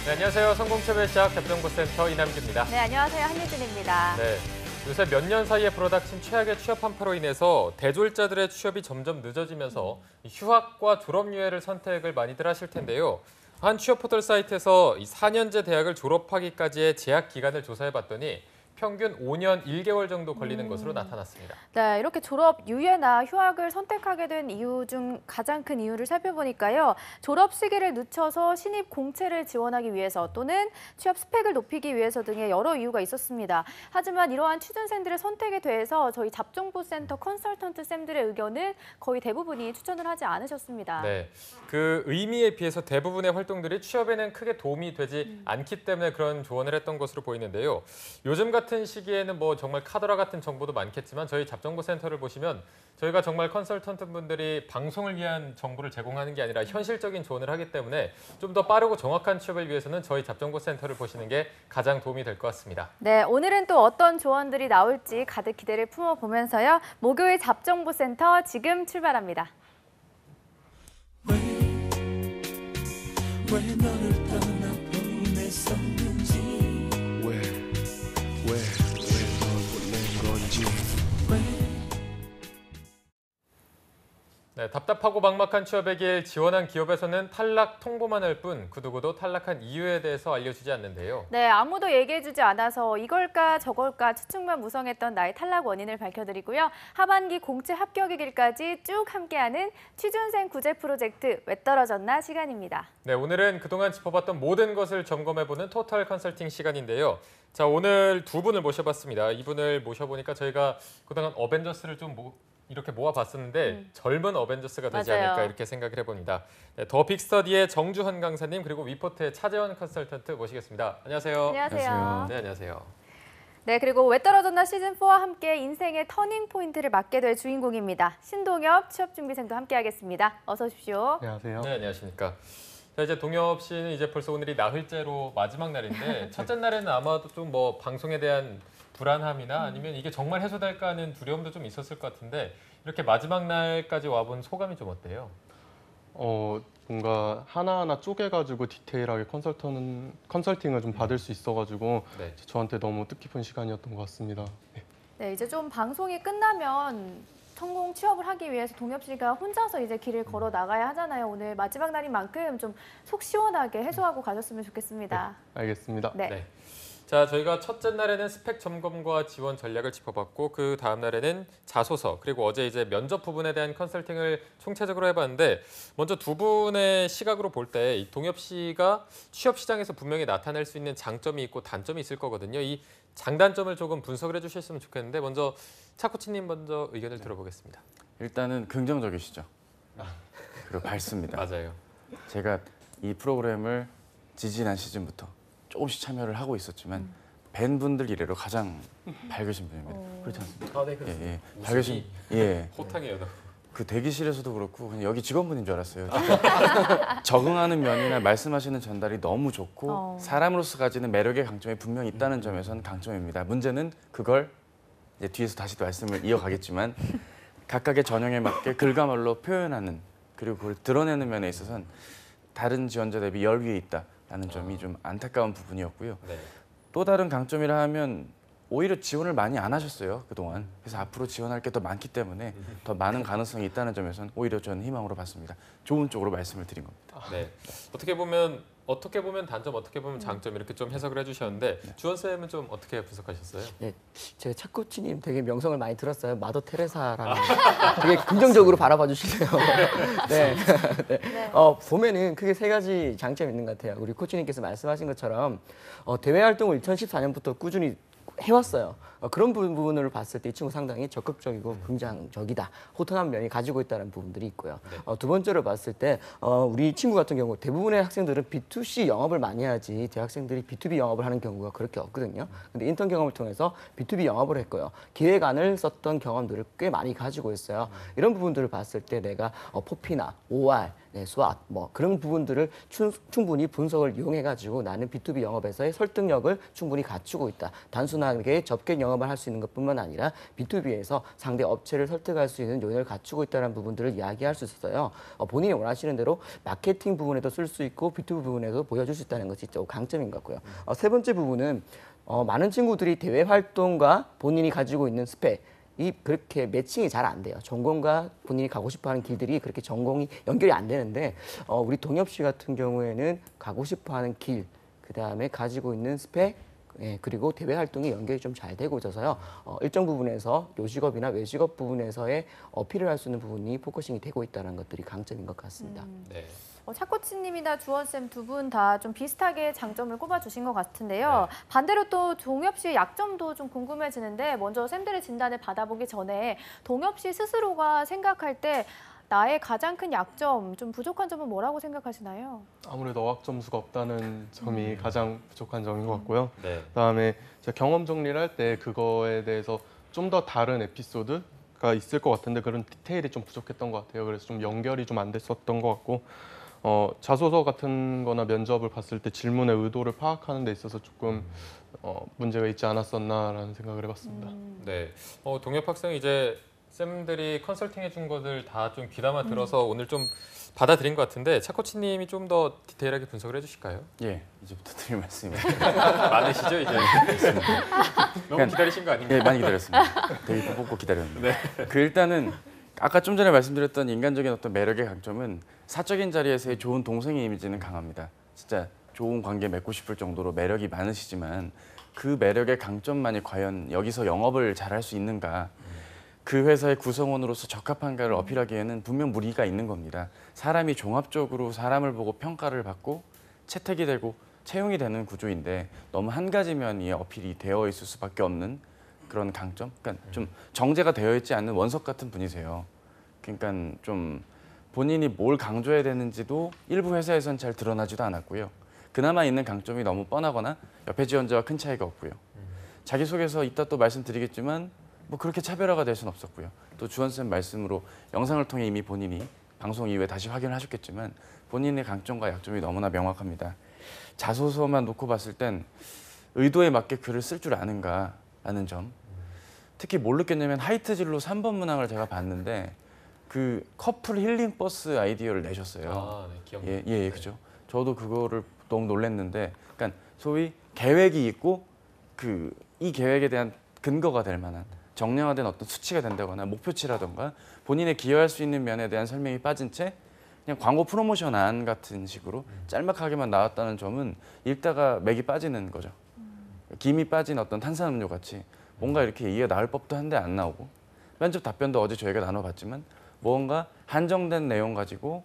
네, 안녕하세요. 성공채널 시작 답정보센터 이남규입니다. 네, 안녕하세요. 한유진입니다. 네, 요새 몇 년 사이에 불어닥친 최악의 취업 한파로 인해서 대졸자들의 취업이 점점 늦어지면서 휴학과 졸업유예를 선택을 많이들 하실 텐데요. 한 취업 포털 사이트에서 4년제 대학을 졸업하기까지의 재학 기간을 조사해봤더니 평균 5년 1개월 정도 걸리는 것으로 나타났습니다. 네, 이렇게 졸업 유예나 휴학을 선택하게 된 이유 중 가장 큰 이유를 살펴보니까요. 졸업 시기를 늦춰서 신입 공채를 지원하기 위해서 또는 취업 스펙을 높이기 위해서 등의 여러 이유가 있었습니다. 하지만 이러한 취준생들의 선택에 대해서 저희 잡정보센터 컨설턴트 쌤들의 의견은 거의 대부분이 추천을 하지 않으셨습니다. 네, 그 의미에 비해서 대부분의 활동들이 취업에는 크게 도움이 되지 않기 때문에 그런 조언을 했던 것으로 보이는데요. 요즘 같은 시기에는 뭐 정말 카더라 같은 정보도 많겠지만 저희 잡정보센터를 보시면 저희가 정말 컨설턴트 분들이 방송을 위한 정보를 제공하는 게 아니라 현실적인 조언을 하기 때문에 좀 더 빠르고 정확한 취업을 위해서는 저희 잡정보센터를 보시는 게 가장 도움이 될 것 같습니다. 네, 오늘은 또 어떤 조언들이 나올지 가득 기대를 품어보면서요. 목요일 잡정보센터 지금 출발합니다. 왜 너를 떠나보냈었는지 왜 널 보낸 건지 네, 답답하고 막막한 취업의 길 지원한 기업에서는 탈락 통보만 할 뿐 그두고도 탈락한 이유에 대해서 알려주지 않는데요. 네, 아무도 얘기해주지 않아서 이걸까 저걸까 추측만 무성했던 나의 탈락 원인을 밝혀드리고요. 하반기 공채 합격의 길까지 쭉 함께하는 취준생 구제 프로젝트 왜 떨어졌나 시간입니다. 네, 오늘은 그동안 짚어봤던 모든 것을 점검해보는 토탈 컨설팅 시간인데요. 자, 오늘 두 분을 모셔봤습니다. 이분을 모셔보니까 저희가 그동안 어벤져스를 좀 이렇게 모아봤었는데 젊은 어벤져스가 되지 맞아요. 않을까 이렇게 생각을 해봅니다. 네, 더 빅스터디의 정주헌 강사님 그리고 위포트의 차재원 컨설턴트 모시겠습니다. 안녕하세요. 안녕하세요. 네, 안녕하세요. 네, 그리고 왜 떨어졌나 시즌4와 함께 인생의 터닝 포인트를 맡게 될 주인공입니다. 신동엽 취업준비생도 함께하겠습니다. 어서 오십시오. 안녕하세요. 네, 안녕하십니까. 자, 이제 동엽 씨는 이제 벌써 오늘이 나흘째로 마지막 날인데 첫째 날에는 아마도 좀 뭐 방송에 대한 불안함이나 아니면 이게 정말 해소될까 하는 두려움도 좀 있었을 것 같은데 이렇게 마지막 날까지 와본 소감이 좀 어때요? 뭔가 하나하나 쪼개가지고 디테일하게 컨설팅을 좀 받을 수 있어가지고 네. 저한테 너무 뜻깊은 시간이었던 것 같습니다. 네. 네, 이제 좀 방송이 끝나면 성공 취업을 하기 위해서 동엽 씨가 혼자서 이제 길을 걸어 나가야 하잖아요. 오늘 마지막 날인 만큼 좀 속 시원하게 해소하고 가셨으면 좋겠습니다. 알겠습니다. 네. 네. 자, 저희가 첫째 날에는 스펙 점검과 지원 전략을 짚어봤고 그 다음 날에는 자소서 그리고 어제 이제 면접 부분에 대한 컨설팅을 총체적으로 해봤는데 먼저 두 분의 시각으로 볼 때 동엽 씨가 취업 시장에서 분명히 나타낼 수 있는 장점이 있고 단점이 있을 거거든요. 이 장단점을 조금 분석을 해주셨으면 좋겠는데 먼저 차 코치님 먼저 의견을 들어보겠습니다. 일단은 긍정적이시죠. 그리고 밝습니다. 맞아요. 제가 이 프로그램을 지지난 시즌부터 조금씩 참여를 하고 있었지만 뵌 분들 이래로 가장 밝으신 분입니다. 그렇지 않습니까? 아, 네, 그렇습니다. 예, 밝으신 예. 호탕해요. 그 대기실에서도 그렇고 그냥 여기 직원분인 줄 알았어요. 진짜 적응하는 면이나 말씀하시는 전달이 너무 좋고 사람으로서 가지는 매력의 강점이 분명히 있다는 점에서는 강점입니다. 문제는 그걸 이제 뒤에서 다시 말씀을 이어가겠지만 각각의 전형에 맞게 글과말로 표현하는 그리고 그걸 드러내는 면에 있어서는 다른 지원자 대비 열 위에 있다라는 점이 좀 안타까운 부분이었고요. 네. 또 다른 강점이라 하면 오히려 지원을 많이 안 하셨어요, 그동안. 그래서 앞으로 지원할 게 더 많기 때문에 더 많은 가능성이 있다는 점에서는 오히려 저는 희망으로 봤습니다. 좋은 쪽으로 말씀을 드린 겁니다. 네. 어떻게 보면 단점, 어떻게 보면 장점 이렇게 좀 해석을 해주셨는데 주원 쌤은 좀 어떻게 분석하셨어요? 네, 제가 차 코치님 되게 명성을 많이 들었어요. 마더 테레사라는 되게 긍정적으로 바라봐 주시네요. 네. 네. 보면은 크게 세 가지 장점이 있는 것 같아요. 우리 코치님께서 말씀하신 것처럼 대외 활동을 2014년부터 꾸준히 해왔어요. 그런 부분을 봤을 때 이 친구 상당히 적극적이고 긍정적이다. 호탕한 면이 가지고 있다는 부분들이 있고요. 네. 두 번째로 봤을 때 우리 친구 같은 경우 대부분의 학생들은 B2C 영업을 많이 하지 대학생들이 B2B 영업을 하는 경우가 그렇게 없거든요. 근데 인턴 경험을 통해서 B2B 영업을 했고요. 기획안을 썼던 경험들을 꽤 많이 가지고 있어요. 이런 부분들을 봤을 때 내가 포피나 OR 네, SWOT 뭐 그런 부분들을 충분히 분석을 이용해 가지고 나는 B2B 영업에서의 설득력을 충분히 갖추고 있다. 단순하게 접객 영업을 할 수 있는 것뿐만 아니라 B2B에서 상대 업체를 설득할 수 있는 요인을 갖추고 있다는 부분들을 이야기할 수 있어요. 본인이 원하시는 대로 마케팅 부분에도 쓸 수 있고 B2B 부분에도 보여줄 수 있다는 것이 또 강점인 것 같고요. 세 번째 부분은 많은 친구들이 대외 활동과 본인이 가지고 있는 스펙 이 그렇게 매칭이 잘 안 돼요. 전공과 본인이 가고 싶어하는 길들이 그렇게 전공이 연결이 안 되는데 우리 동엽 씨 같은 경우에는 가고 싶어하는 길, 그 다음에 가지고 있는 스펙, 그리고 대외 활동이 연결이 좀 잘 되고 있어서요. 일정 부분에서 요직업이나 외직업 부분에서의 어필을 할 수 있는 부분이 포커싱이 되고 있다는 것들이 강점인 것 같습니다. 네. 차코치님이나 주원쌤 두 분 다 좀 비슷하게 장점을 꼽아주신 것 같은데요. 반대로 또 동엽 씨의 약점도 좀 궁금해지는데 먼저 쌤들의 진단을 받아보기 전에 동엽 씨 스스로가 생각할 때 나의 가장 큰 약점, 좀 부족한 점은 뭐라고 생각하시나요? 아무래도 어학 점수가 없다는 점이 가장 부족한 점인 것 같고요. 네. 그다음에 제가 경험 정리를 할 때 그거에 대해서 좀 더 다른 에피소드가 있을 것 같은데 그런 디테일이 좀 부족했던 것 같아요. 그래서 좀 연결이 좀 안 됐었던 것 같고 자소서 같은 거나 면접을 봤을 때 질문의 의도를 파악하는 데 있어서 조금 문제가 있지 않았었나라는 생각을 해봤습니다. 네. 동엽 학생 이제 쌤들이 컨설팅 해준 것들 다 좀 귀담아 들어서 오늘 좀 받아들인 것 같은데 차코치님이 좀 더 디테일하게 분석을 해주실까요? 예, 이제부터 드릴 말씀입니다. 많으시죠 이제? 너무 기다리신 거 아닌가요? 예, 많이 기다렸습니다. 되게 뽑고 기다렸는데. 그 일단은 아까 좀 전에 말씀드렸던 인간적인 어떤 매력의 강점은 사적인 자리에서의 좋은 동생의 이미지는 강합니다. 진짜 좋은 관계 맺고 싶을 정도로 매력이 많으시지만 그 매력의 강점만이 과연 여기서 영업을 잘할 수 있는가? 그 회사의 구성원으로서 적합한가를 어필하기에는 분명 무리가 있는 겁니다. 사람이 종합적으로 사람을 보고 평가를 받고 채택이 되고 채용이 되는 구조인데 너무 한 가지 면이 어필이 되어 있을 수밖에 없는 그런 강점? 그러니까 좀 정제가 되어 있지 않는 원석 같은 분이세요. 그러니까 좀 본인이 뭘 강조해야 되는지도 일부 회사에선 잘 드러나지도 않았고요. 그나마 있는 강점이 너무 뻔하거나 옆에 지원자와 큰 차이가 없고요. 자기소개서 이따 또 말씀드리겠지만 뭐 그렇게 차별화가 될 수는 없었고요. 또 주원쌤 말씀으로 영상을 통해 이미 본인이 방송 이후에 다시 확인을 하셨겠지만 본인의 강점과 약점이 너무나 명확합니다. 자소서만 놓고 봤을 땐 의도에 맞게 글을 쓸 줄 아는가 라는 점. 특히 뭘 느꼈냐면 하이트진로 3번 문항을 제가 봤는데 그 커플 힐링 버스 아이디어를 내셨어요. 아, 네, 기억나요. 예, 그죠. 저도 그거를 너무 놀랐는데, 그러니까 소위 계획이 있고 이 계획에 대한 근거가 될 만한 정량화된 어떤 수치가 된다거나 목표치라던가 본인의 기여할 수 있는 면에 대한 설명이 빠진 채 그냥 광고 프로모션 안 같은 식으로 짤막하게만 나왔다는 점은 읽다가 맥이 빠지는 거죠. 김이 빠진 어떤 탄산음료 같이 뭔가 이렇게 이해 나올 법도 한데 안 나오고 면접 답변도 어제 저희가 나눠봤지만 뭔가 한정된 내용 가지고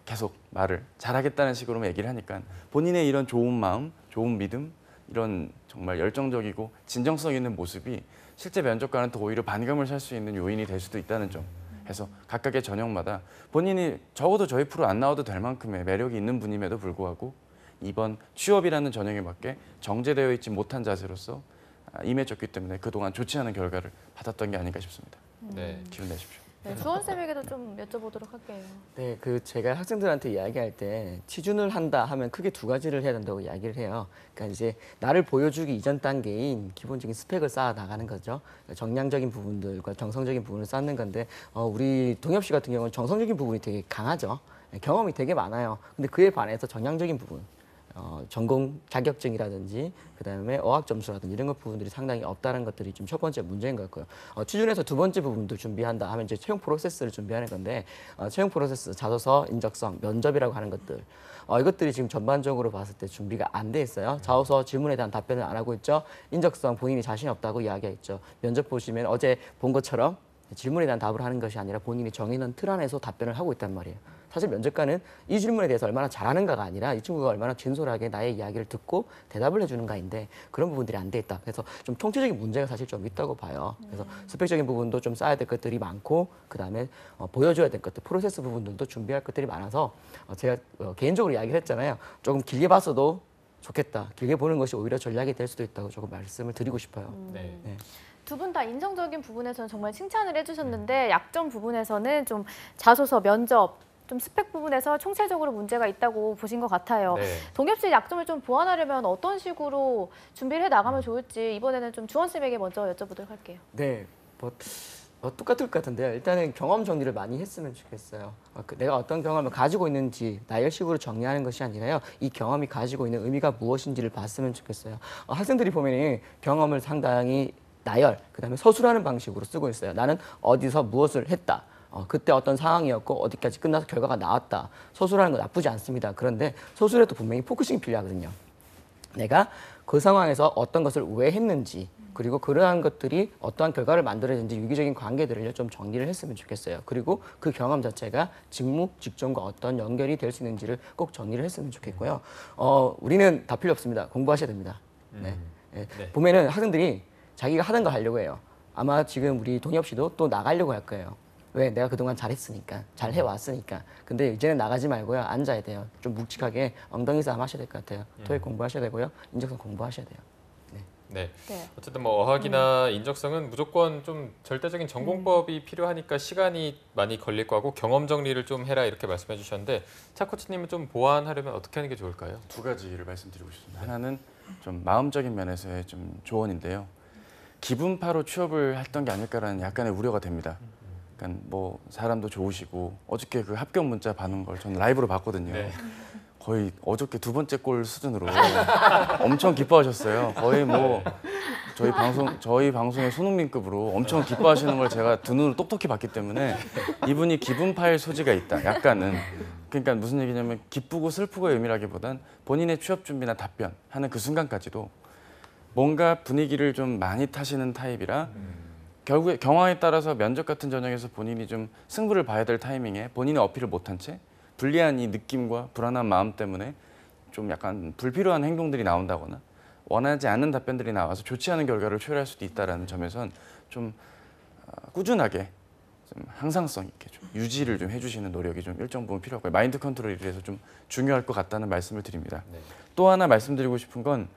계속 말을 잘하겠다는 식으로 얘기를 하니까 본인의 이런 좋은 마음, 좋은 믿음 이런 정말 열정적이고 진정성 있는 모습이 실제 면접관은 더 오히려 반감을 살 수 있는 요인이 될 수도 있다는 점 해서 각각의 전형마다 본인이 적어도 저희 프로 안 나와도 될 만큼의 매력이 있는 분임에도 불구하고 이번 취업이라는 전형에 맞게 정제되어 있지 못한 자세로서 임해졌기 때문에 그동안 좋지 않은 결과를 받았던 게 아닌가 싶습니다. 네. 기운 내십시오. 네, 주원쌤에게도 좀 여쭤보도록 할게요. 네, 제가 학생들한테 이야기할 때 취준을 한다 하면 크게 두 가지를 해야 된다고 이야기를 해요. 그러니까 이제 나를 보여주기 이전 단계인 기본적인 스펙을 쌓아 나가는 거죠. 정량적인 부분들과 정성적인 부분을 쌓는 건데 우리 동엽 씨 같은 경우는 정성적인 부분이 되게 강하죠. 경험이 되게 많아요. 근데 그에 반해서 정량적인 부분, 전공 자격증이라든지 그다음에 어학 점수라든지 이런 것 부분들이 상당히 없다는 것들이 좀 첫 번째 문제인 것 같고요. 취준에서 두 번째 부분도 준비한다 하면 이제 채용 프로세스를 준비하는 건데 채용 프로세스, 자소서, 인적성, 면접이라고 하는 것들 이것들이 지금 전반적으로 봤을 때 준비가 안 돼 있어요. 자소서 질문에 대한 답변을 안 하고 있죠. 인적성 본인이 자신이 없다고 이야기했죠. 면접 보시면 어제 본 것처럼 질문에 대한 답을 하는 것이 아니라 본인이 정해놓은 틀 안에서 답변을 하고 있단 말이에요. 사실 면접관은 이 질문에 대해서 얼마나 잘하는가가 아니라 이 친구가 얼마나 진솔하게 나의 이야기를 듣고 대답을 해주는가인데 그런 부분들이 안 돼 있다. 그래서 좀 통계적인 문제가 사실 좀 있다고 봐요. 그래서 스펙적인 부분도 좀 쌓아야 될 것들이 많고 그다음에 보여줘야 될 것들, 프로세스 부분들도 준비할 것들이 많아서 제가 개인적으로 이야기를 했잖아요. 조금 길게 봤어도 좋겠다. 길게 보는 것이 오히려 전략이 될 수도 있다고 조금 말씀을 드리고 싶어요. 네. 네. 두 분 다 인성적인 부분에서는 정말 칭찬을 해주셨는데 약점 부분에서는 좀 자소서, 면접 좀 스펙 부분에서 총체적으로 문제가 있다고 보신 것 같아요. 네. 동엽 씨 약점을 좀 보완하려면 어떤 식으로 준비를 해 나가면 좋을지 이번에는 좀 주원 쌤에게 먼저 여쭤보도록 할게요. 네, 똑같을 것 같은데요. 일단은 경험 정리를 많이 했으면 좋겠어요. 내가 어떤 경험을 가지고 있는지 나열식으로 정리하는 것이 아니라요. 이 경험이 가지고 있는 의미가 무엇인지를 봤으면 좋겠어요. 학생들이 보면 경험을 상당히 나열, 그다음에 서술하는 방식으로 쓰고 있어요. 나는 어디서 무엇을 했다. 그때 어떤 상황이었고 어디까지 끝나서 결과가 나왔다. 서술하는 거 나쁘지 않습니다. 그런데 서술에도 분명히 포커싱이 필요하거든요. 내가 그 상황에서 어떤 것을 왜 했는지 그리고 그러한 것들이 어떠한 결과를 만들어내는지 유기적인 관계들을 좀 정리를 했으면 좋겠어요. 그리고 그 경험 자체가 직무, 직종과 어떤 연결이 될 수 있는지를 꼭 정리를 했으면 좋겠고요. 우리는 다 필요 없습니다. 공부하셔야 됩니다. 네. 네. 보면은 학생들이 자기가 하던 거 하려고 해요. 아마 지금 우리 동엽 씨도 또 나가려고 할 거예요. 왜? 내가 그동안 잘했으니까, 잘 해왔으니까. 근데 이제는 나가지 말고요. 앉아야 돼요. 좀 묵직하게 엉덩이 싸움 하셔야 될 것 같아요. 토익 공부하셔야 되고요. 인적성 공부하셔야 돼요. 네. 네. 어쨌든 뭐 어학이나 인적성은 무조건 좀 절대적인 전공법이 필요하니까 시간이 많이 걸릴 거고 경험 정리를 좀 해라 이렇게 말씀해 주셨는데 차 코치님은 좀 보완하려면 어떻게 하는 게 좋을까요? 두 가지를 말씀드리고 싶습니다. 하나는 좀 마음적인 면에서의 좀 조언인데요. 기분파로 취업을 했던 게 아닐까라는 약간의 우려가 됩니다. 그러니까 뭐 사람도 좋으시고 어저께 그 합격 문자 받은 걸 저는 라이브로 봤거든요. 네. 거의 어저께 두 번째 골 수준으로 엄청 기뻐하셨어요. 거의 뭐 저희 방송의 손흥민급으로 엄청 기뻐하시는 걸 제가 두 눈으로 똑똑히 봤기 때문에 이분이 기분파일 소지가 있다. 약간은. 그러니까 무슨 얘기냐면 기쁘고 슬프고의 의미라기보단 본인의 취업 준비나 답변하는 그 순간까지도 뭔가 분위기를 좀 많이 타시는 타입이라 결국에 경황에 따라서 면접 같은 전형에서 본인이 좀 승부를 봐야 될 타이밍에 본인의 어필을 못한 채 불리한 이 느낌과 불안한 마음 때문에 좀 약간 불필요한 행동들이 나온다거나 원하지 않는 답변들이 나와서 좋지 않은 결과를 초래할 수도 있다는 점에선 좀 꾸준하게 좀 항상성 있게 좀 유지를 좀 해주시는 노력이 좀 일정 부분 필요하고요. 마인드 컨트롤이 그래서 좀 중요할 것 같다는 말씀을 드립니다. 네. 또 하나 말씀드리고 싶은 건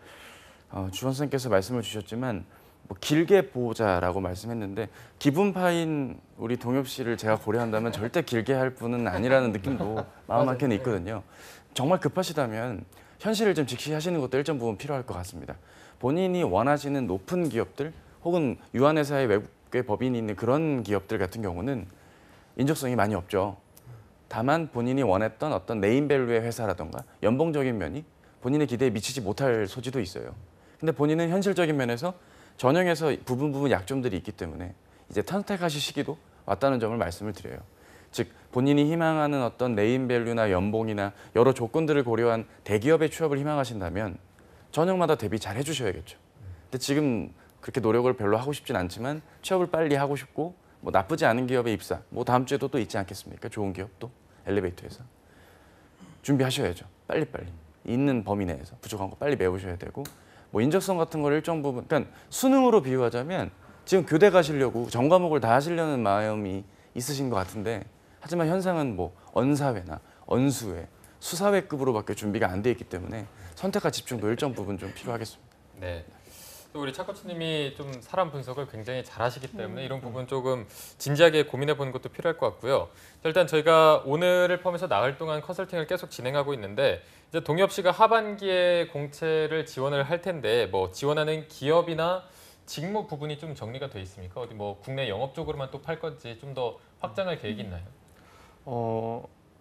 주원 선생님께서 말씀을 주셨지만 뭐 길게 보자라고 말씀했는데 기분파인 우리 동엽 씨를 제가 고려한다면 절대 길게 할 분은 아니라는 느낌도 마음 한켠에 있거든요. 정말 급하시다면 현실을 좀 직시하시는 것도 일정 부분 필요할 것 같습니다. 본인이 원하시는 높은 기업들 혹은 유한회사의 외국계 법인이 있는 그런 기업들 같은 경우는 인적성이 많이 없죠. 다만 본인이 원했던 어떤 네임밸류의 회사라던가 연봉적인 면이 본인의 기대에 미치지 못할 소지도 있어요. 근데 본인은 현실적인 면에서 전형에서 부분 약점들이 있기 때문에 이제 선택하실 시기도 왔다는 점을 말씀을 드려요. 즉 본인이 희망하는 어떤 네임밸류나 연봉이나 여러 조건들을 고려한 대기업의 취업을 희망하신다면 전형마다 대비 잘 해주셔야겠죠. 근데 지금 그렇게 노력을 별로 하고 싶진 않지만 취업을 빨리 하고 싶고 뭐 나쁘지 않은 기업에 입사, 뭐 다음 주에도 또 있지 않겠습니까? 좋은 기업도 엘리베이터에서 준비하셔야죠. 빨리빨리 있는 범위 내에서 부족한 거 빨리 메우셔야 되고. 뭐 인적성 같은 걸 일정 부분, 그러니까 수능으로 비유하자면 지금 교대 가시려고 전 과목을 다 하시려는 마음이 있으신 것 같은데 하지만 현상은 뭐 언사회나 언수회, 수사회급으로밖에 준비가 안 돼 있기 때문에 선택과 집중도 일정 부분 좀 필요하겠습니다. 네. 또 우리 차 코치님이 좀 사람 분석을 굉장히 잘하시기 때문에 이런 부분 조금 진지하게 고민해 보는 것도 필요할 것 같고요. 일단 저희가 오늘을 포함해서 나흘 동안 컨설팅을 계속 진행하고 있는데 이제 동엽 씨가 하반기에 공채를 지원을 할 텐데 뭐 지원하는 기업이나 직무 부분이 좀 정리가 돼 있습니까? 어디 뭐 국내 영업 쪽으로만 또 팔 건지 좀 더 확장할 계획이 있나요?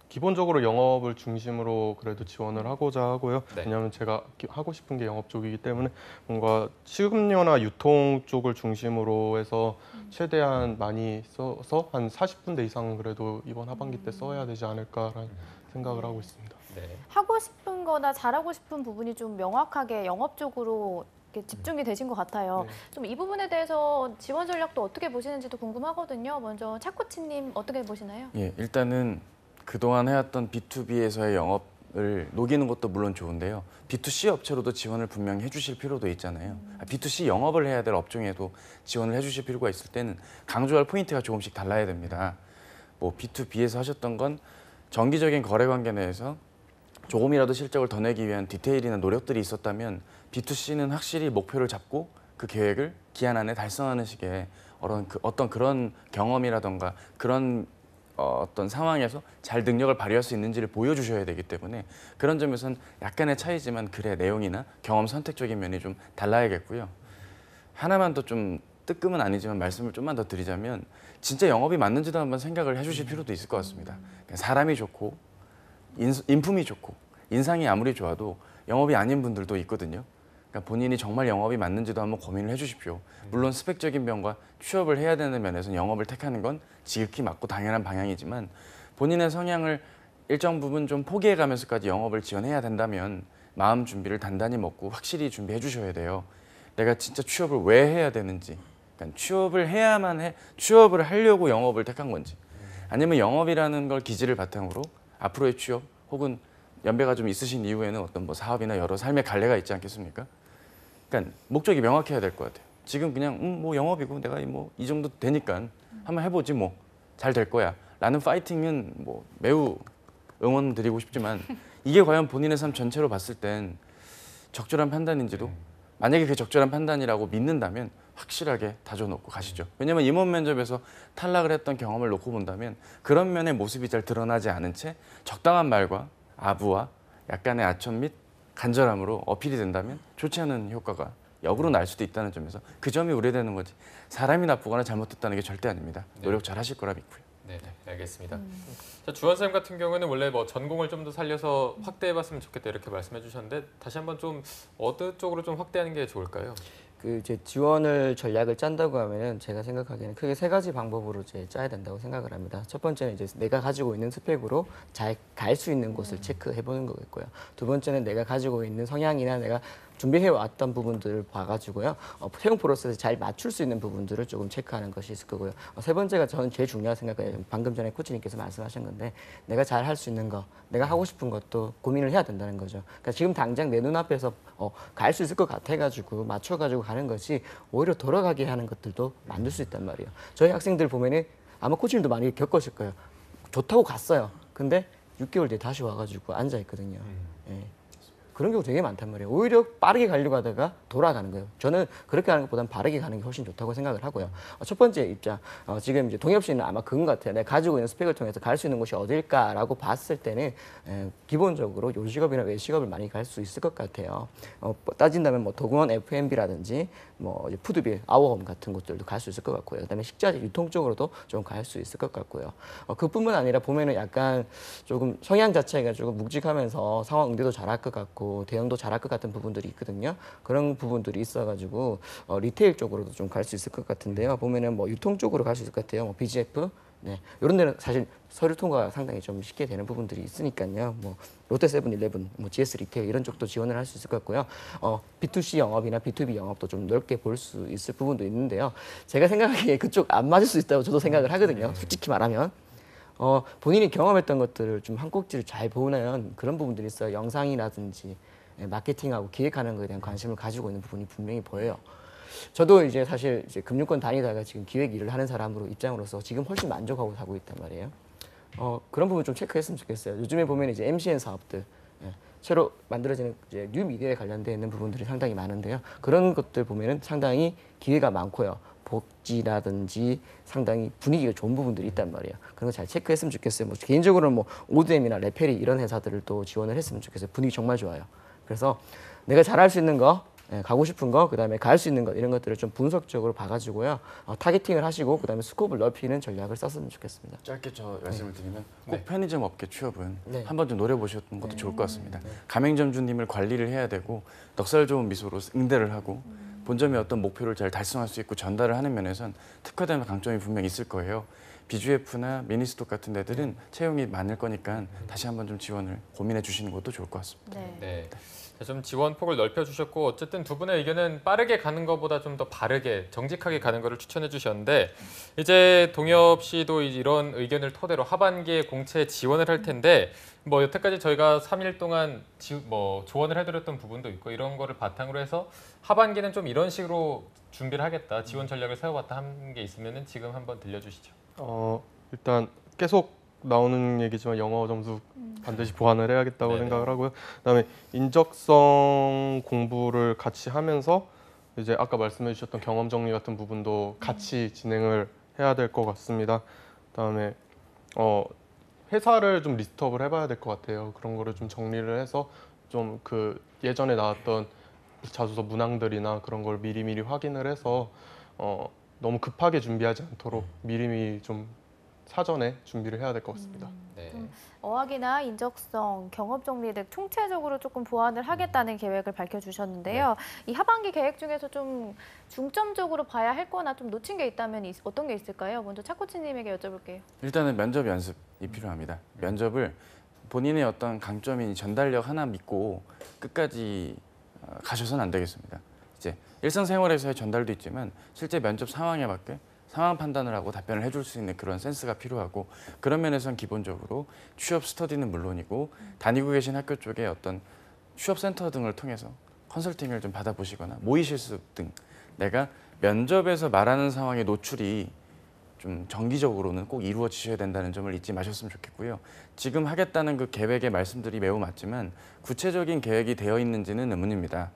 기본적으로 영업을 중심으로 그래도 지원을 하고자 하고요. 네. 왜냐하면 제가 하고 싶은 게 영업 쪽이기 때문에 뭔가 식음료나 유통 쪽을 중심으로 해서 최대한 많이 써서 한 40군데 이상 그래도 이번 하반기 때 써야 되지 않을까라는 생각을 하고 있습니다. 네. 하고 싶은 거나 잘하고 싶은 부분이 좀 명확하게 영업 쪽으로 이렇게 집중이 되신 것 같아요. 네. 좀 이 부분에 대해서 지원 전략도 어떻게 보시는지도 궁금하거든요. 먼저 차 코치님 어떻게 보시나요? 예, 일단은 그동안 해왔던 B2B에서의 영업을 녹이는 것도 물론 좋은데요. B2C 업체로도 지원을 분명히 해주실 필요도 있잖아요. B2C 영업을 해야 될 업종에도 지원을 해주실 필요가 있을 때는 강조할 포인트가 조금씩 달라야 됩니다. 뭐 B2B에서 하셨던 건 정기적인 거래 관계 내에서 조금이라도 실적을 더 내기 위한 디테일이나 노력들이 있었다면 B2C는 확실히 목표를 잡고 그 계획을 기한 안에 달성하는 식의 어떤 그런 경험이라던가 그런 어떤 상황에서 잘 능력을 발휘할 수 있는지를 보여주셔야 되기 때문에 그런 점에서는 약간의 차이지만 글의 내용이나 경험 선택적인 면이 좀 달라야겠고요. 하나만 더 좀 뜨끔은 아니지만 말씀을 좀만 더 드리자면 진짜 영업이 맞는지도 한번 생각을 해주실 필요도 있을 것 같습니다. 그러니까 사람이 좋고 인품이 좋고 인상이 아무리 좋아도 영업이 아닌 분들도 있거든요. 그러니까 본인이 정말 영업이 맞는지도 한번 고민을 해주십시오. 물론 스펙적인 면과 취업을 해야 되는 면에서는 영업을 택하는 건 지극히 맞고 당연한 방향이지만 본인의 성향을 일정 부분 좀 포기해가면서까지 영업을 지원해야 된다면 마음 준비를 단단히 먹고 확실히 준비해 주셔야 돼요. 내가 진짜 취업을 왜 해야 되는지, 그러니까 취업을 하려고 영업을 택한 건지, 아니면 영업이라는 걸 기질을 바탕으로 앞으로의 취업 혹은 연배가 좀 있으신 이후에는 어떤 뭐 사업이나 여러 삶의 갈래가 있지 않겠습니까? 그러니까 목적이 명확해야 될 것 같아요. 지금 그냥 뭐 영업이고 내가 뭐 이 정도 되니까 한번 해보지 뭐 잘 될 거야 라는 파이팅은 뭐 매우 응원드리고 싶지만 이게 과연 본인의 삶 전체로 봤을 땐 적절한 판단인지도 만약에 그게 적절한 판단이라고 믿는다면 확실하게 다져놓고 가시죠. 왜냐면 임원 면접에서 탈락을 했던 경험을 놓고 본다면 그런 면의 모습이 잘 드러나지 않은 채 적당한 말과 아부와 약간의 아첨 및 간절함으로 어필이 된다면 좋지 않은 효과가 역으로 날 수도 있다는 점에서 그 점이 우려되는 거지 사람이 나쁘거나 잘못됐다는 게 절대 아닙니다. 노력 잘 하실 거라 믿고요. 네, 알겠습니다. 자, 주원 쌤 같은 경우는 원래 뭐 전공을 좀 더 살려서 확대해봤으면 좋겠다 이렇게 말씀해 주셨는데 다시 한번 좀 어느 쪽으로 좀 확대하는 게 좋을까요? 그 이제 지원을 전략을 짠다고 하면은 제가 생각하기에는 크게 세 가지 방법으로 이제 짜야 된다고 생각을 합니다. 첫 번째는 이제 내가 가지고 있는 스펙으로 잘 갈 수 있는 곳을 체크해 보는 거겠고요. 두 번째는 내가 가지고 있는 성향이나 내가 준비해 왔던 부분들을 봐가지고요. 채용 프로세스에 잘 맞출 수 있는 부분들을 조금 체크하는 것이 있을 거고요. 세 번째가 저는 제일 중요하다고 생각해요. 방금 전에 코치님께서 말씀하신 건데 내가 잘 할 수 있는 거, 내가 하고 싶은 것도 고민을 해야 된다는 거죠. 그러니까 지금 당장 내 눈앞에서 갈 수 있을 것 같아가지고 맞춰가지고 가는 것이 오히려 돌아가게 하는 것들도 만들 수 있단 말이에요. 저희 학생들 보면은 아마 코치님도 많이 겪으실 거예요. 좋다고 갔어요. 근데 6개월 뒤에 다시 와가지고 앉아 있거든요. 예. 그런 경우 되게 많단 말이에요. 오히려 빠르게 가려고 하다가 돌아가는 거예요. 저는 그렇게 하는 것보다는 빠르게 가는 게 훨씬 좋다고 생각을 하고요. 첫 번째 입장, 지금 이제 동엽 씨는 아마 그건 것 같아요. 내가 가지고 있는 스펙을 통해서 갈 수 있는 곳이 어딜까라고 봤을 때는 기본적으로 요직업이나 외식업을 많이 갈 수 있을 것 같아요. 따진다면 뭐 도공원 F&B라든지 뭐 이제 푸드빌, 아워홈 같은 곳들도 갈 수 있을 것 같고요. 그다음에 식자재 유통 쪽으로도 좀 갈 수 있을 것 같고요. 그뿐만 아니라 보면은 약간 조금 성향 자체가 조금 묵직하면서 상황 응대도 잘할 것 같고 대응도 잘할 것 같은 부분들이 있거든요. 그런 부분들이 있어가지고 리테일 쪽으로도 좀 갈 수 있을 것 같은데요. 보면은 뭐 유통 쪽으로 갈 수 있을 것 같아요. 뭐 BGF, 네, 이런 데는 사실 서류 통과가 상당히 좀 쉽게 되는 부분들이 있으니까요. 뭐 롯데 세븐일레븐, 뭐 GS 리테일 이런 쪽도 지원을 할 수 있을 것 같고요. B2C 영업이나 B2B 영업도 좀 넓게 볼 수 있을 부분도 있는데요. 제가 생각하기에 그쪽 안 맞을 수 있다고 저도 생각을 하거든요. 솔직히 말하면. 본인이 경험했던 것들을 좀 한 꼭지를 잘 보는 그런 부분들이 있어요. 영상이라든지 마케팅하고 기획하는 것에 대한 관심을 가지고 있는 부분이 분명히 보여요. 저도 이제 사실 이제 금융권 다니다가 지금 기획 일을 하는 사람으로 입장으로서 지금 훨씬 만족하고 살고 있단 말이에요. 그런 부분 좀 체크했으면 좋겠어요. 요즘에 보면 이제 MCN 사업들, 새로 만들어지는 이제 뉴 미디어에 관련되어 있는 부분들이 상당히 많은데요. 그런 것들 보면은 상당히 기회가 많고요. 복지라든지 상당히 분위기가 좋은 부분들이 있단 말이에요. 그런 거 잘 체크했으면 좋겠어요. 뭐 개인적으로는 뭐 오드엠이나 레페리 이런 회사들을 또 지원을 했으면 좋겠어요. 분위기 정말 좋아요. 그래서 내가 잘할 수 있는 거, 가고 싶은 거, 그다음에 갈 수 있는 것 이런 것들을 좀 분석적으로 봐가지고요. 타겟팅을 하시고 그다음에 스코프를 넓히는 전략을 썼으면 좋겠습니다. 짧게 저 말씀을 드리면 꼭 편의점 업계 취업은 네. 한번 좀 노려보셨던 것도 좋을 것 같습니다. 가맹점주님을 관리를 해야 되고 넉살 좋은 미소로 응대를 하고 본점의 어떤 목표를 잘 달성할 수 있고 전달을 하는 면에선 특화된 강점이 분명히 있을 거예요. BGF나 미니스톡 같은 데들은 채용이 많을 거니까 다시 한번 좀 지원을 고민해 주시는 것도 좋을 것 같습니다. 네. 좀 지원 폭을 넓혀주셨고 어쨌든 두 분의 의견은 빠르게 가는 것보다 좀 더 바르게 정직하게 가는 것을 추천해 주셨는데 이제 동엽 씨도 이런 의견을 토대로 하반기에 공채 지원을 할 텐데 뭐 여태까지 저희가 3일 동안 조언을 해드렸던 부분도 있고 이런 거를 바탕으로 해서 하반기는 좀 이런 식으로 준비를 하겠다 지원 전략을 세워봤다 한 게 있으면은 지금 한번 들려주시죠. 일단 계속 나오는 얘기지만 영어 점수 반드시 보완을 해야겠다고 네네. 생각을 하고요. 그다음에 인적성 공부를 같이 하면서 이제 아까 말씀해 주셨던 경험 정리 같은 부분도 같이 진행을 해야 될 것 같습니다. 그다음에 회사를 좀 리스트업을 해봐야 될 것 같아요. 그런 거를 좀 정리를 해서 좀 그 예전에 나왔던 자소서 문항들이나 그런 걸 미리미리 확인을 해서 너무 급하게 준비하지 않도록 미리미리 좀 사전에 준비를 해야 될 것 같습니다. 네. 어학이나 인적성, 경업 정리 등 총체적으로 조금 보완을 하겠다는 계획을 밝혀주셨는데요. 이 하반기 계획 중에서 좀 중점적으로 봐야 할 거나 좀 놓친 게 있다면 어떤 게 있을까요? 먼저 차코치님에게 여쭤볼게요. 일단은 면접 연습이 필요합니다. 면접을 본인의 어떤 강점인 전달력 하나 믿고 끝까지 가셔서는 안 되겠습니다. 이제 일상생활에서의 전달도 있지만 실제 면접 상황에 맞게 상황 판단을 하고 답변을 해줄 수 있는 그런 센스가 필요하고 그런 면에서는 기본적으로 취업 스터디는 물론이고 다니고 계신 학교 쪽에 어떤 취업센터 등을 통해서 컨설팅을 좀 받아보시거나 모의 실습 등 내가 면접에서 말하는 상황의 노출이 좀 정기적으로는 꼭 이루어지셔야 된다는 점을 잊지 마셨으면 좋겠고요. 지금 하겠다는 그 계획의 말씀들이 매우 맞지만 구체적인 계획이 되어 있는지는 의문입니다.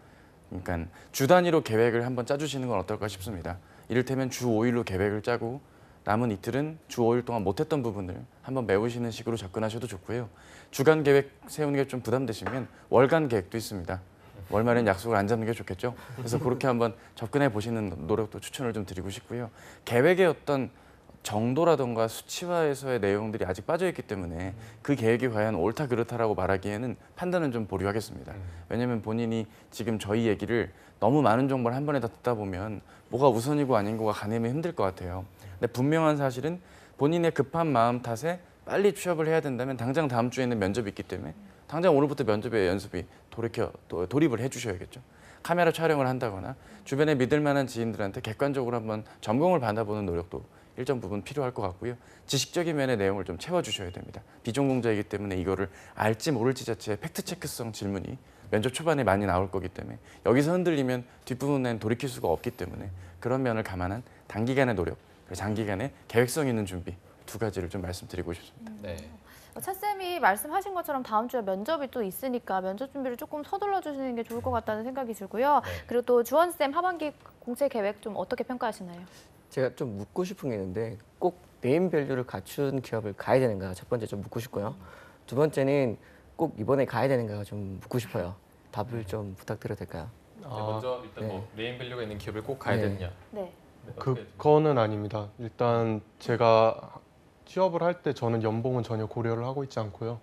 그러니까 주 단위로 계획을 한번 짜주시는 건 어떨까 싶습니다. 이를테면 주 5일로 계획을 짜고 남은 이틀은 주 5일 동안 못했던 부분을 한번 메우시는 식으로 접근하셔도 좋고요. 주간 계획 세우는 게 좀 부담되시면 월간 계획도 있습니다. 월말엔 약속을 안 잡는 게 좋겠죠. 그래서 그렇게 한번 접근해 보시는 노력도 추천을 좀 드리고 싶고요. 계획의 어떤 정도라던가 수치화에서의 내용들이 아직 빠져있기 때문에 그 계획이 과연 옳다 그렇다라고 말하기에는 판단은 좀 보류하겠습니다. 왜냐하면 본인이 지금 저희 얘기를 너무 많은 정보를 한 번에 다 듣다 보면 뭐가 우선이고 아닌 거가 가늠이 힘들 것 같아요. 근데 분명한 사실은 본인의 급한 마음 탓에 빨리 취업을 해야 된다면 당장 다음 주에는 면접이 있기 때문에 당장 오늘부터 면접에 연습이 돌입을 해주셔야겠죠. 카메라 촬영을 한다거나 주변에 믿을 만한 지인들한테 객관적으로 한번 점검을 받아보는 노력도 일정 부분 필요할 것 같고요. 지식적인 면의 내용을 좀 채워주셔야 됩니다. 비전공자이기 때문에 이거를 알지 모를지 자체의 팩트체크성 질문이 면접 초반에 많이 나올 거기 때문에 여기서 흔들리면 뒷부분엔 돌이킬 수가 없기 때문에 그런 면을 감안한 단기간의 노력, 장기간의 계획성 있는 준비 두 가지를 좀 말씀드리고 싶습니다. 네. 차쌤이 말씀하신 것처럼 다음 주에 면접이 또 있으니까 면접 준비를 조금 서둘러 주시는 게 좋을 것 같다는 생각이 들고요. 그리고 또 주원쌤 하반기 공채 계획 좀 어떻게 평가하시나요? 제가 좀 묻고 싶은 게 있는데 꼭 네임밸류를 갖춘 기업을 가야 되는가 첫 번째 좀 묻고 싶고요. 두 번째는 꼭 이번에 가야 되는가 좀 묻고 싶어요. 답을 좀 부탁드려도 될까요? 먼저 일단 뭐 네임밸류가 있는 기업을 꼭 가야 네. 되느냐? 네. 그거는 아닙니다. 일단 제가 취업을 할 때 저는 연봉은 전혀 고려를 하고 있지 않고요.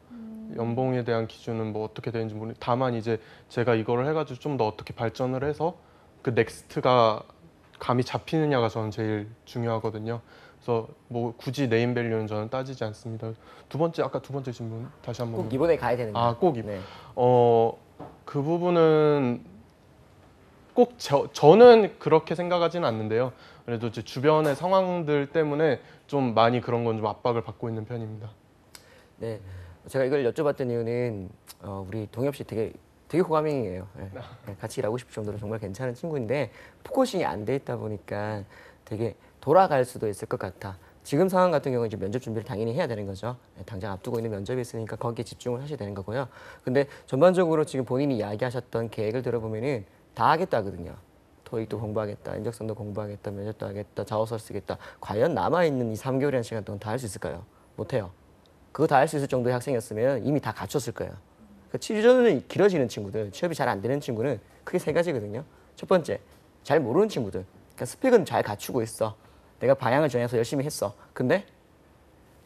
연봉에 대한 기준은 뭐 어떻게 되는지 모르. 다만 이제 제가 이거를 해가지고 좀 더 어떻게 발전을 해서 그 넥스트가 감이 잡히느냐가 저는 제일 중요하거든요. 그래서 뭐 굳이 네임밸류는 저는 따지지 않습니다. 아까 두 번째 질문 다시 한번. 꼭 이번에 가야 되는가? 아, 꼭 네. 그 부분은 꼭 저는 그렇게 생각하지는 않는데요. 그래도 제 주변의 상황들 때문에 좀 많이 그런 건 좀 압박을 받고 있는 편입니다. 네, 제가 이걸 여쭤봤던 이유는 우리 동엽 씨 되게 호감형이에요. 네. 네, 같이 일하고 싶을 정도로 정말 괜찮은 친구인데 포커싱이 안 돼 있다 보니까 되게 돌아갈 수도 있을 것 같아. 지금 상황 같은 경우는 이제 면접 준비를 당연히 해야 되는 거죠. 네, 당장 앞두고 있는 면접이 있으니까 거기에 집중을 하셔야 되는 거고요. 근데 전반적으로 지금 본인이 이야기하셨던 계획을 들어보면은 다 하겠다거든요. 토익도 공부하겠다, 인적성도 공부하겠다, 면접도 하겠다, 자소서 쓰겠다. 과연 남아있는 이 3개월이라는 시간 동안 다 할 수 있을까요? 못해요. 그거 다 할 수 있을 정도의 학생이었으면 이미 다 갖췄을 거예요. 그 취준이 길어지는 친구들, 취업이 잘 안 되는 친구는 크게 세 가지거든요. 첫 번째, 잘 모르는 친구들. 그러니까 스펙은 잘 갖추고 있어. 내가 방향을 정해서 열심히 했어. 근데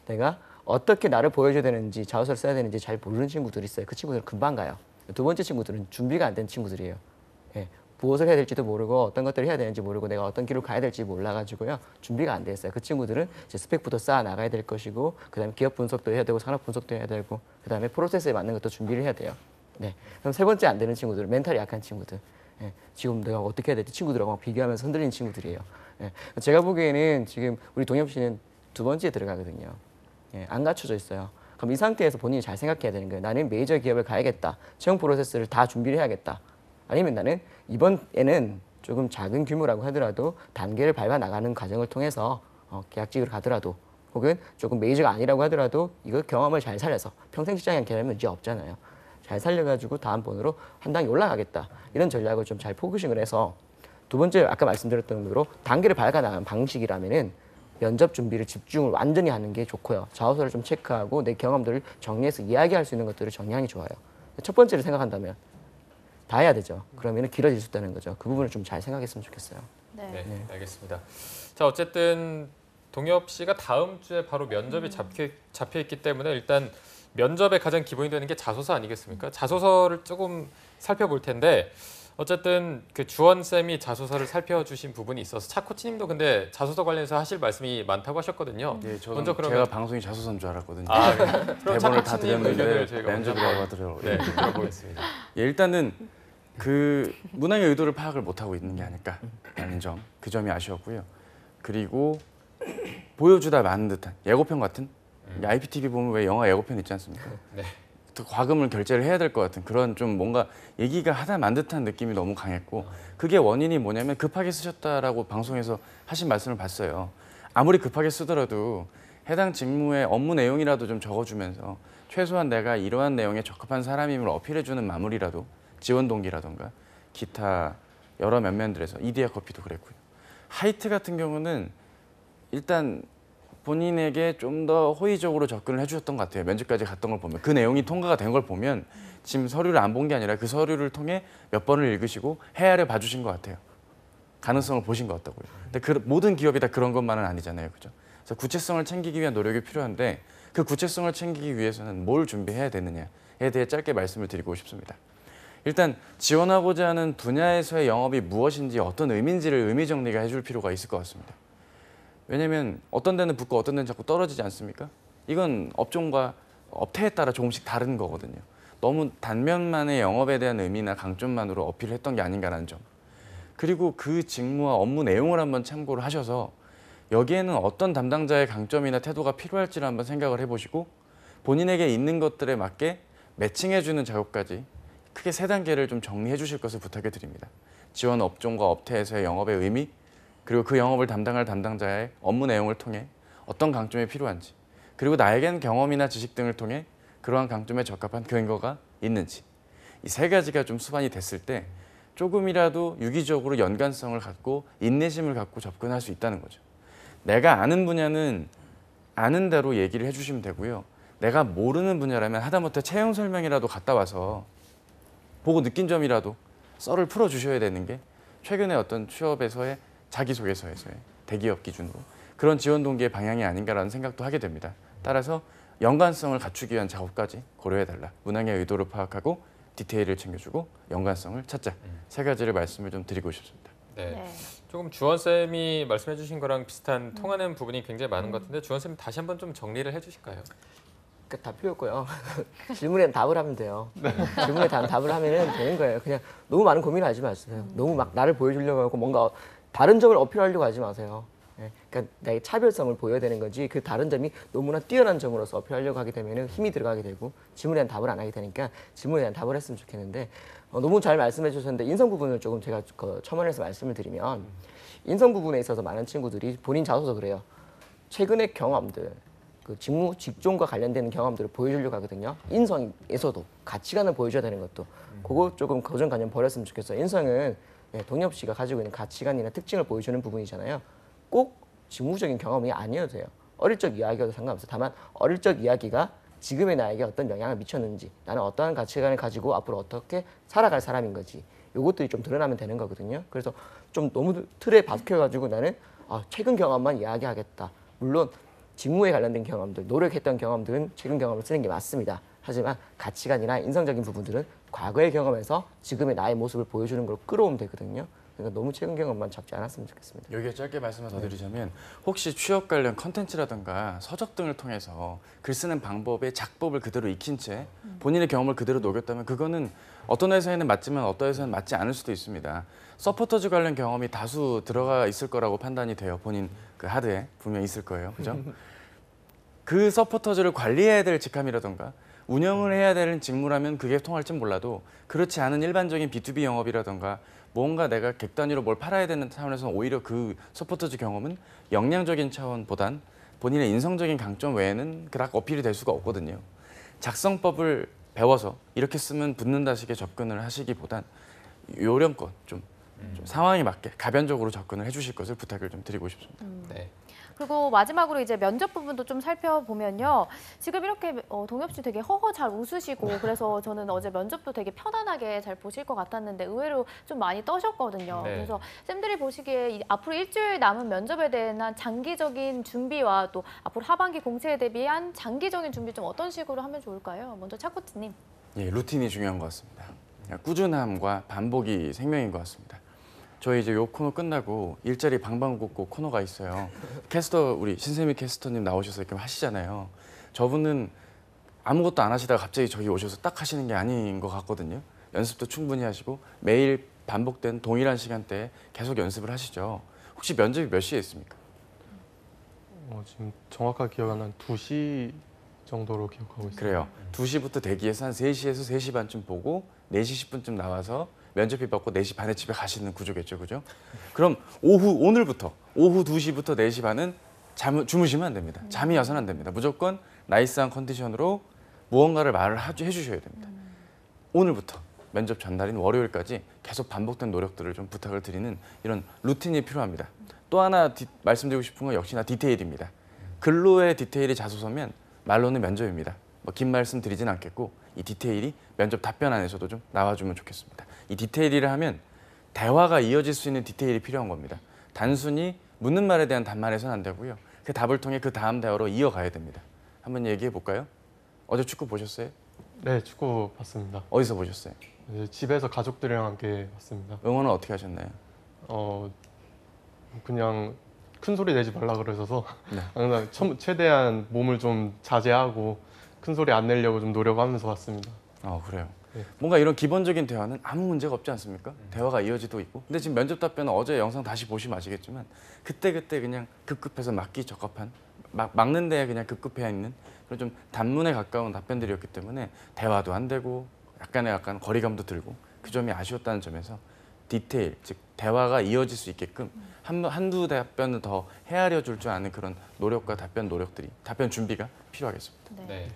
내가 어떻게 나를 보여줘야 되는지, 자소서를 써야 되는지 잘 모르는 친구들이 있어요. 그 친구들은 금방 가요. 두 번째 친구들은 준비가 안 된 친구들이에요. 예, 무엇을 해야 될지도 모르고 어떤 것들을 해야 되는지 모르고 내가 어떤 길로 가야 될지 몰라가지고요. 준비가 안 돼 있어요. 그 친구들은 이제 스펙부터 쌓아 나가야 될 것이고 그다음에 기업 분석도 해야 되고 산업 분석도 해야 되고 그다음에 프로세스에 맞는 것도 준비를 해야 돼요. 네. 그럼 세 번째 안 되는 친구들, 멘탈이 약한 친구들. 예, 지금 내가 어떻게 해야 될지 친구들하고 막 비교하면서 흔들리는 친구들이에요. 예, 제가 보기에는 지금 우리 동엽 씨는 두 번째에 들어가거든요. 예, 안 갖춰져 있어요. 그럼 이 상태에서 본인이 잘 생각해야 되는 거예요. 나는 메이저 기업을 가야겠다. 채용 프로세스를 다 준비를 해야겠다. 아니면 나는 이번에는 조금 작은 규모라고 하더라도 단계를 밟아 나가는 과정을 통해서 계약직으로 가더라도 혹은 조금 메이저가 아니라고 하더라도 이거 경험을 잘 살려서 평생 직장인 경험은 문제 없잖아요. 잘 살려가지고 다음번으로 한 단계 올라가겠다. 이런 전략을 좀 잘 포커싱을 해서 두 번째 아까 말씀드렸던 대로 단계를 밟아 나가는 방식이라면은 면접 준비를 집중을 완전히 하는 게 좋고요. 자소서를 좀 체크하고 내 경험들을 정리해서 이야기할 수 있는 것들을 정리하는 게 좋아요. 첫 번째를 생각한다면 다 해야 되죠. 그러면 길어질 수 있다는 거죠. 그 부분을 좀 잘 생각했으면 좋겠어요. 네. 네, 알겠습니다. 자, 어쨌든 동엽 씨가 다음 주에 바로 면접이 잡혀 있기 때문에 일단 면접의 가장 기본이 되는 게 자소서 아니겠습니까? 자소서를 조금 살펴볼 텐데 어쨌든 그 주원 쌤이 자소서를 살펴주신 부분이 있어서 차 코치님도 근데 자소서 관련해서 하실 말씀이 많다고 하셨거든요. 예, 저는 먼저 그러면 제가 방송이 자소서인 줄 알았거든요. 아, 네. 그럼 차 대본을 다 코치님 의견을 드렸는데 저희가 먼저 면접이라고 한번 하더라고요. 네, 들어보겠습니다. 예, 일단은 그 문항의 의도를 파악을 못하고 있는 게 아닐까라는 점, 그 점이 아쉬웠고요. 그리고 보여주다 마는 듯한 예고편 같은 IPTV 보면 왜 영화 예고편 있지 않습니까? 네. 또 과금을 결제를 해야 될 것 같은 그런 좀 뭔가 얘기가 하다 만 듯한 느낌이 너무 강했고 그게 원인이 뭐냐면 급하게 쓰셨다라고 방송에서 하신 말씀을 봤어요. 아무리 급하게 쓰더라도 해당 직무의 업무 내용이라도 좀 적어주면서 최소한 내가 이러한 내용에 적합한 사람임을 어필해주는 마무리라도 지원 동기라던가 기타 여러 면면들에서 이디야 커피도 그랬고요. 하이트 같은 경우는 일단 본인에게 좀 더 호의적으로 접근을 해주셨던 것 같아요. 면접까지 갔던 걸 보면 그 내용이 통과가 된 걸 보면 지금 서류를 안 본 게 아니라 그 서류를 통해 몇 번을 읽으시고 헤아려 봐주신 것 같아요. 가능성을 보신 것 같다고요. 근데 그 모든 기업이 다 그런 것만은 아니잖아요, 그죠? 그래서 구체성을 챙기기 위한 노력이 필요한데 그 구체성을 챙기기 위해서는 뭘 준비해야 되느냐에 대해 짧게 말씀을 드리고 싶습니다. 일단 지원하고자 하는 분야에서의 영업이 무엇인지 어떤 의미인지를 의미 정리가 해줄 필요가 있을 것 같습니다. 왜냐하면 어떤 데는 붙고 어떤 데는 자꾸 떨어지지 않습니까? 이건 업종과 업태에 따라 조금씩 다른 거거든요. 너무 단면만의 영업에 대한 의미나 강점만으로 어필을 했던 게 아닌가라는 점. 그리고 그 직무와 업무 내용을 한번 참고를 하셔서 여기에는 어떤 담당자의 강점이나 태도가 필요할지를 한번 생각을 해보시고 본인에게 있는 것들에 맞게 매칭해주는 작업까지 크게 3단계를 좀 정리해 주실 것을 부탁해 드립니다. 지원 업종과 업태에서의 영업의 의미, 그리고 그 영업을 담당할 담당자의 업무 내용을 통해 어떤 강점이 필요한지, 그리고 나에겐 경험이나 지식 등을 통해 그러한 강점에 적합한 근거가 있는지, 이 3가지가 좀 수반이 됐을 때 조금이라도 유기적으로 연관성을 갖고 인내심을 갖고 접근할 수 있다는 거죠. 내가 아는 분야는 아는 대로 얘기를 해주시면 되고요. 내가 모르는 분야라면 하다못해 채용 설명이라도 갔다 와서 보고 느낀 점이라도 썰을 풀어주셔야 되는 게 최근에 어떤 취업에서의 자기소개서에서의 대기업 기준으로 그런 지원 동기의 방향이 아닌가라는 생각도 하게 됩니다. 따라서 연관성을 갖추기 위한 작업까지 고려해달라. 문항의 의도를 파악하고 디테일을 챙겨주고 연관성을 찾자. 3가지를 말씀을 좀 드리고 싶습니다. 네. 네. 조금 주원 쌤이 말씀해 주신 거랑 비슷한 통하는 부분이 굉장히 많은 것 같은데 주원 쌤 다시 한번 좀 정리를 해 주실까요? 다 필요 없고요. 질문에 답을 하면 돼요. 질문에 답을 하면 되는 거예요. 그냥 너무 많은 고민을 하지 마세요. 너무 막 나를 보여주려고 하고 뭔가 다른 점을 어필하려고 하지 마세요. 그러니까 나의 차별성을 보여야 되는 거지 그 다른 점이 너무나 뛰어난 점으로서 어필하려고 하게 되면 힘이 들어가게 되고 질문에 대한 답을 안 하게 되니까 질문에 대한 답을 했으면 좋겠는데 너무 잘 말씀해 주셨는데 인성 부분을 조금 제가 첨언해서 말씀을 드리면 인성 부분에 있어서 많은 친구들이 본인 자소서 그래요. 최근의 경험들 그 직무, 직종과 관련되는 경험들을 보여주려고 하거든요. 인성에서도 가치관을 보여줘야 되는 것도 그거 조금 고정관념 버렸으면 좋겠어요. 인성은 동엽 씨가 가지고 있는 가치관이나 특징을 보여주는 부분이잖아요. 꼭 직무적인 경험이 아니어도 돼요. 어릴 적 이야기여도 상관없어요. 다만 어릴 적 이야기가 지금의 나에게 어떤 영향을 미쳤는지 나는 어떠한 가치관을 가지고 앞으로 어떻게 살아갈 사람인 거지 이것들이 좀 드러나면 되는 거거든요. 그래서 좀 너무 틀에 박혀가지고 나는 최근 경험만 이야기하겠다. 물론 직무에 관련된 경험들, 노력했던 경험들은 최근 경험을 쓰는 게 맞습니다. 하지만 가치관이나 인성적인 부분들은 과거의 경험에서 지금의 나의 모습을 보여주는 걸 끌어오면 되거든요. 그러니까 너무 최근 경험만 잡지 않았으면 좋겠습니다. 여기에 짧게 말씀을 더 드리자면 혹시 취업 관련 컨텐츠라든가 서적 등을 통해서 글 쓰는 방법의 작법을 그대로 익힌 채 본인의 경험을 그대로 녹였다면 그거는 어떤 회사에는 맞지만 어떤 회사에는 맞지 않을 수도 있습니다. 서포터즈 관련 경험이 다수 들어가 있을 거라고 판단이 돼요. 본인 그 하드에 분명히 있을 거예요. 그죠? 그 서포터즈를 관리해야 될 직함이라든가 운영을 해야 되는 직무라면 그게 통할지 몰라도 그렇지 않은 일반적인 B2B 영업이라든가 뭔가 내가 객단위로 뭘 팔아야 되는 차원에서 오히려 그 서포터즈 경험은 역량적인 차원보단 본인의 인성적인 강점 외에는 그닥 어필이 될 수가 없거든요. 작성법을 배워서 이렇게 쓰면 붙는다식의 접근을 하시기보단 요령껏 좀 좀 상황에 맞게 가변적으로 접근을 해주실 것을 부탁을 좀 드리고 싶습니다. 네. 그리고 마지막으로 이제 면접 부분도 좀 살펴보면요. 지금 이렇게 동엽 씨 되게 허허 잘 웃으시고 그래서 저는 어제 면접도 되게 편안하게 잘 보실 것 같았는데 의외로 좀 많이 떠셨거든요. 네. 그래서 쌤들이 보시기에 앞으로 일주일 남은 면접에 대한 장기적인 준비와 또 앞으로 하반기 공채에 대비한 장기적인 준비 좀 어떤 식으로 하면 좋을까요? 먼저 차 코치님. 예, 루틴이 중요한 것 같습니다. 꾸준함과 반복이 생명인 것 같습니다. 저희 이제 요 코너 끝나고 일자리 방방곡곡 코너가 있어요. 캐스터 우리 신세미 캐스터님 나오셔서 이렇게 하시잖아요. 저분은 아무것도 안 하시다가 갑자기 저기 오셔서 딱 하시는 게 아닌 것 같거든요. 연습도 충분히 하시고 매일 반복된 동일한 시간대에 계속 연습을 하시죠. 혹시 면접이 몇 시에 있습니까? 지금 정확하게 기억 안 나는 2시 정도로 기억하고 있어요. 그래요. 2시부터 대기해서 한 3시에서 3시 반쯤 보고 4시 10분쯤 나와서 면접비 받고 4시 반에 집에 가시는 구조겠죠, 그죠? 그럼 오늘부터 오후 2시부터 4시 반은 주무시면 안 됩니다. 잠이 와서는 안 됩니다. 무조건 나이스한 컨디션으로 무언가를 말을 해주셔야 됩니다. 오늘부터 면접 전날인 월요일까지 계속 반복된 노력들을 좀 부탁을 드리는 이런 루틴이 필요합니다. 또 하나 말씀드리고 싶은 건 역시나 디테일입니다. 글로의 디테일이 자소서면 말로는 면접입니다. 뭐 긴 말씀 드리진 않겠고 이 디테일이 면접 답변 안에서도 좀 나와주면 좋겠습니다. 이 디테일이라 하면 대화가 이어질 수 있는 디테일이 필요한 겁니다. 단순히 묻는 말에 대한 답만해서는 안 되고요. 그 답을 통해 그 다음 대화로 이어가야 됩니다. 한번 얘기해 볼까요? 어제 축구 보셨어요? 네, 축구 봤습니다. 어디서 보셨어요? 집에서 가족들이랑 함께 봤습니다. 응원은 어떻게 하셨나요? 그냥 큰 소리 내지 말라 그러셔서 네. 항상 최대한 몸을 좀 자제하고 큰 소리 안 내려고 좀 노력하면서 봤습니다. 그래요. 네. 뭔가 이런 기본적인 대화는 아무 문제가 없지 않습니까? 대화가 이어지도 있고. 근데 지금 면접 답변은 어제 영상 다시 보시면 아시겠지만 그때 그냥 급급해서 막기 적합한 막는 데에 그냥 급급해 있는 그런 좀 단문에 가까운 답변들이었기 때문에 대화도 안 되고 약간 거리감도 들고 그 점이 아쉬웠다는 점에서 디테일, 즉 대화가 이어질 수 있게끔 한두 답변을 더 헤아려 줄 줄 아는 그런 노력과 답변 준비가 필요하겠습니다. 네.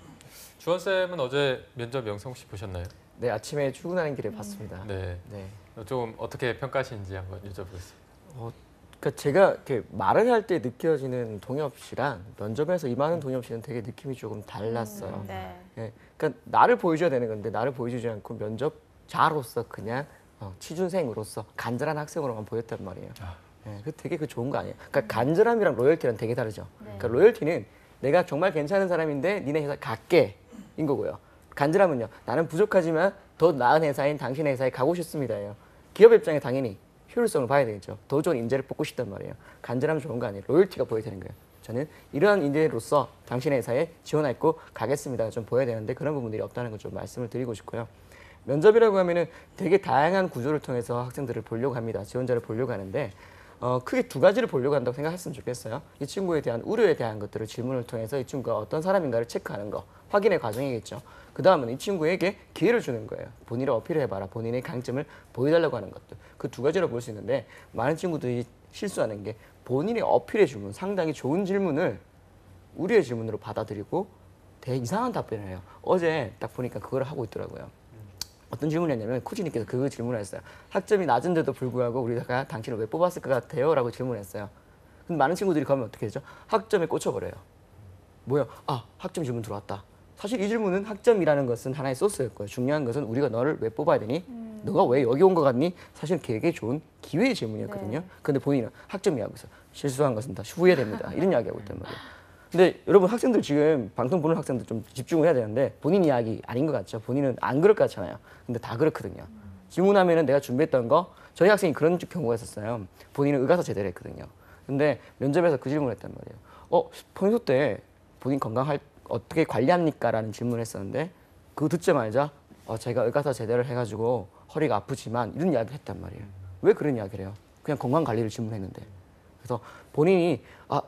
주원 쌤은 어제 면접 영상 혹시 보셨나요? 네, 아침에 출근하는 길에 봤습니다. 네. 네. 좀 어떻게 평가하시는지 한번 여쭤보겠습니다. 그러니까 제가 이렇게 말을 할 때 느껴지는 동엽 씨랑 면접에서 임하는 동엽 씨는 되게 느낌이 조금 달랐어요. 네. 예, 그러니까 나를 보여줘야 되는 건데 나를 보여주지 않고 면접자로서 그냥 취준생으로서 간절한 학생으로만 보였단 말이에요. 예, 그 되게 좋은 거 아니에요. 그러니까 간절함이랑 로열티랑 되게 다르죠. 그러니까 로열티는 내가 정말 괜찮은 사람인데 니네 회사 갈게인 거고요. 간절함은요. 나는 부족하지만 더 나은 회사인 당신의 회사에 가고 싶습니다예요. 기업 입장에 당연히 효율성을 봐야 되겠죠. 더 좋은 인재를 뽑고 싶단 말이에요. 간절함은 좋은 거 아니에요. 로열티가 보여야 되는 거예요. 저는 이러한 인재로서 당신의 회사에 지원했고 가겠습니다. 좀 보여야 되는데 그런 부분들이 없다는 걸 좀 말씀을 드리고 싶고요. 면접이라고 하면은 되게 다양한 구조를 통해서 학생들을 보려고 합니다. 지원자를 보려고 하는데 크게 두 가지를 보려고 한다고 생각했으면 좋겠어요. 이 친구에 대한 우려에 대한 것들을 질문을 통해서 이 친구가 어떤 사람인가를 체크하는 거, 확인의 과정이겠죠. 그 다음은 이 친구에게 기회를 주는 거예요. 본인을 어필을 해봐라. 본인의 강점을 보여달라고 하는 것들. 그 두 가지로 볼 수 있는데 많은 친구들이 실수하는 게 본인의 어필의 질문, 상당히 좋은 질문을 우려의 질문으로 받아들이고 되게 이상한 답변을 해요. 어제 딱 보니까 그걸 하고 있더라고요. 어떤 질문이었냐면 코치님께서 그 질문을 했어요. 학점이 낮은데도 불구하고 우리가 당신을 왜 뽑았을 것 같아요? 라고 질문했어요. 근데 많은 친구들이 그러면 어떻게 되죠? 학점에 꽂혀버려요. 뭐야? 학점 질문 들어왔다. 사실 이 질문은 학점이라는 것은 하나의 소스였고요. 중요한 것은 우리가 너를 왜 뽑아야 되니? 너가 왜 여기 온 것 같니? 사실 되게 좋은 기회의 질문이었거든요. 네. 근데 본인은 학점이라고 해서 실수한 것은 다 후회됩니다. 이런 이야기하고 있단 말이에요. 근데 여러분 학생들 지금 방송 보는 학생들 좀 집중을 해야 되는데 본인 이야기 아닌 것 같죠? 본인은 안 그럴 것 같잖아요. 근데 다 그렇거든요. 질문하면은 내가 준비했던 거 저희 학생이 그런 경우가 있었어요. 본인은 의가서 제대로 했거든요. 근데 면접에서 그 질문을 했단 말이에요. 평소 때 본인 건강 어떻게 관리합니까? 라는 질문을 했었는데 그거 듣자마자 제가 의가서 제대로 해가지고 허리가 아프지만 이런 이야기를 했단 말이에요. 왜 그런 이야기를 해요? 그냥 건강 관리를 질문했는데. 그래서 본인이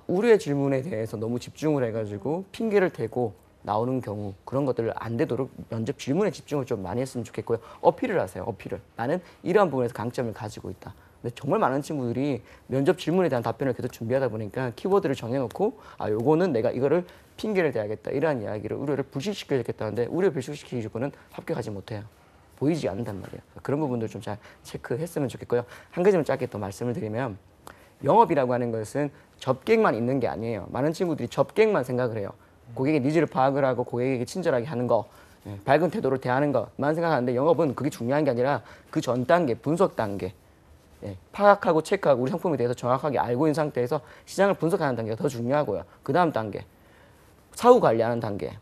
우리의 질문에 대해서 너무 집중을 해가지고 핑계를 대고 나오는 경우 그런 것들을 안 되도록 면접 질문에 집중을 좀 많이 했으면 좋겠고요. 어필을 하세요. 어필을. 나는 이러한 부분에서 강점을 가지고 있다. 근데 정말 많은 친구들이 면접 질문에 대한 답변을 계속 준비하다 보니까 키워드를 정해놓고 요거는 내가 이거를 핑계를 대야겠다. 이러한 이야기를 우려를 불식시켜야겠다는데 우려 불식시키고는 합격하지 못해요. 보이지 않는단 말이에요. 그런 부분들 좀 잘 체크했으면 좋겠고요. 한 가지만 짧게 더 말씀을 드리면 영업이라고 하는 것은 접객만 있는 게 아니에요. 많은 친구들이 접객만 생각을 해요. 고객의 니즈를 파악을 하고 고객에게 친절하게 하는 거, 밝은 태도로 대하는 것만 생각하는데 영업은 그게 중요한 게 아니라 그 전 단계, 분석 단계, 파악하고 체크하고 우리 상품에 대해서 정확하게 알고 있는 상태에서 시장을 분석하는 단계가 더 중요하고요. 그 다음 단계, 사후 관리하는 단계,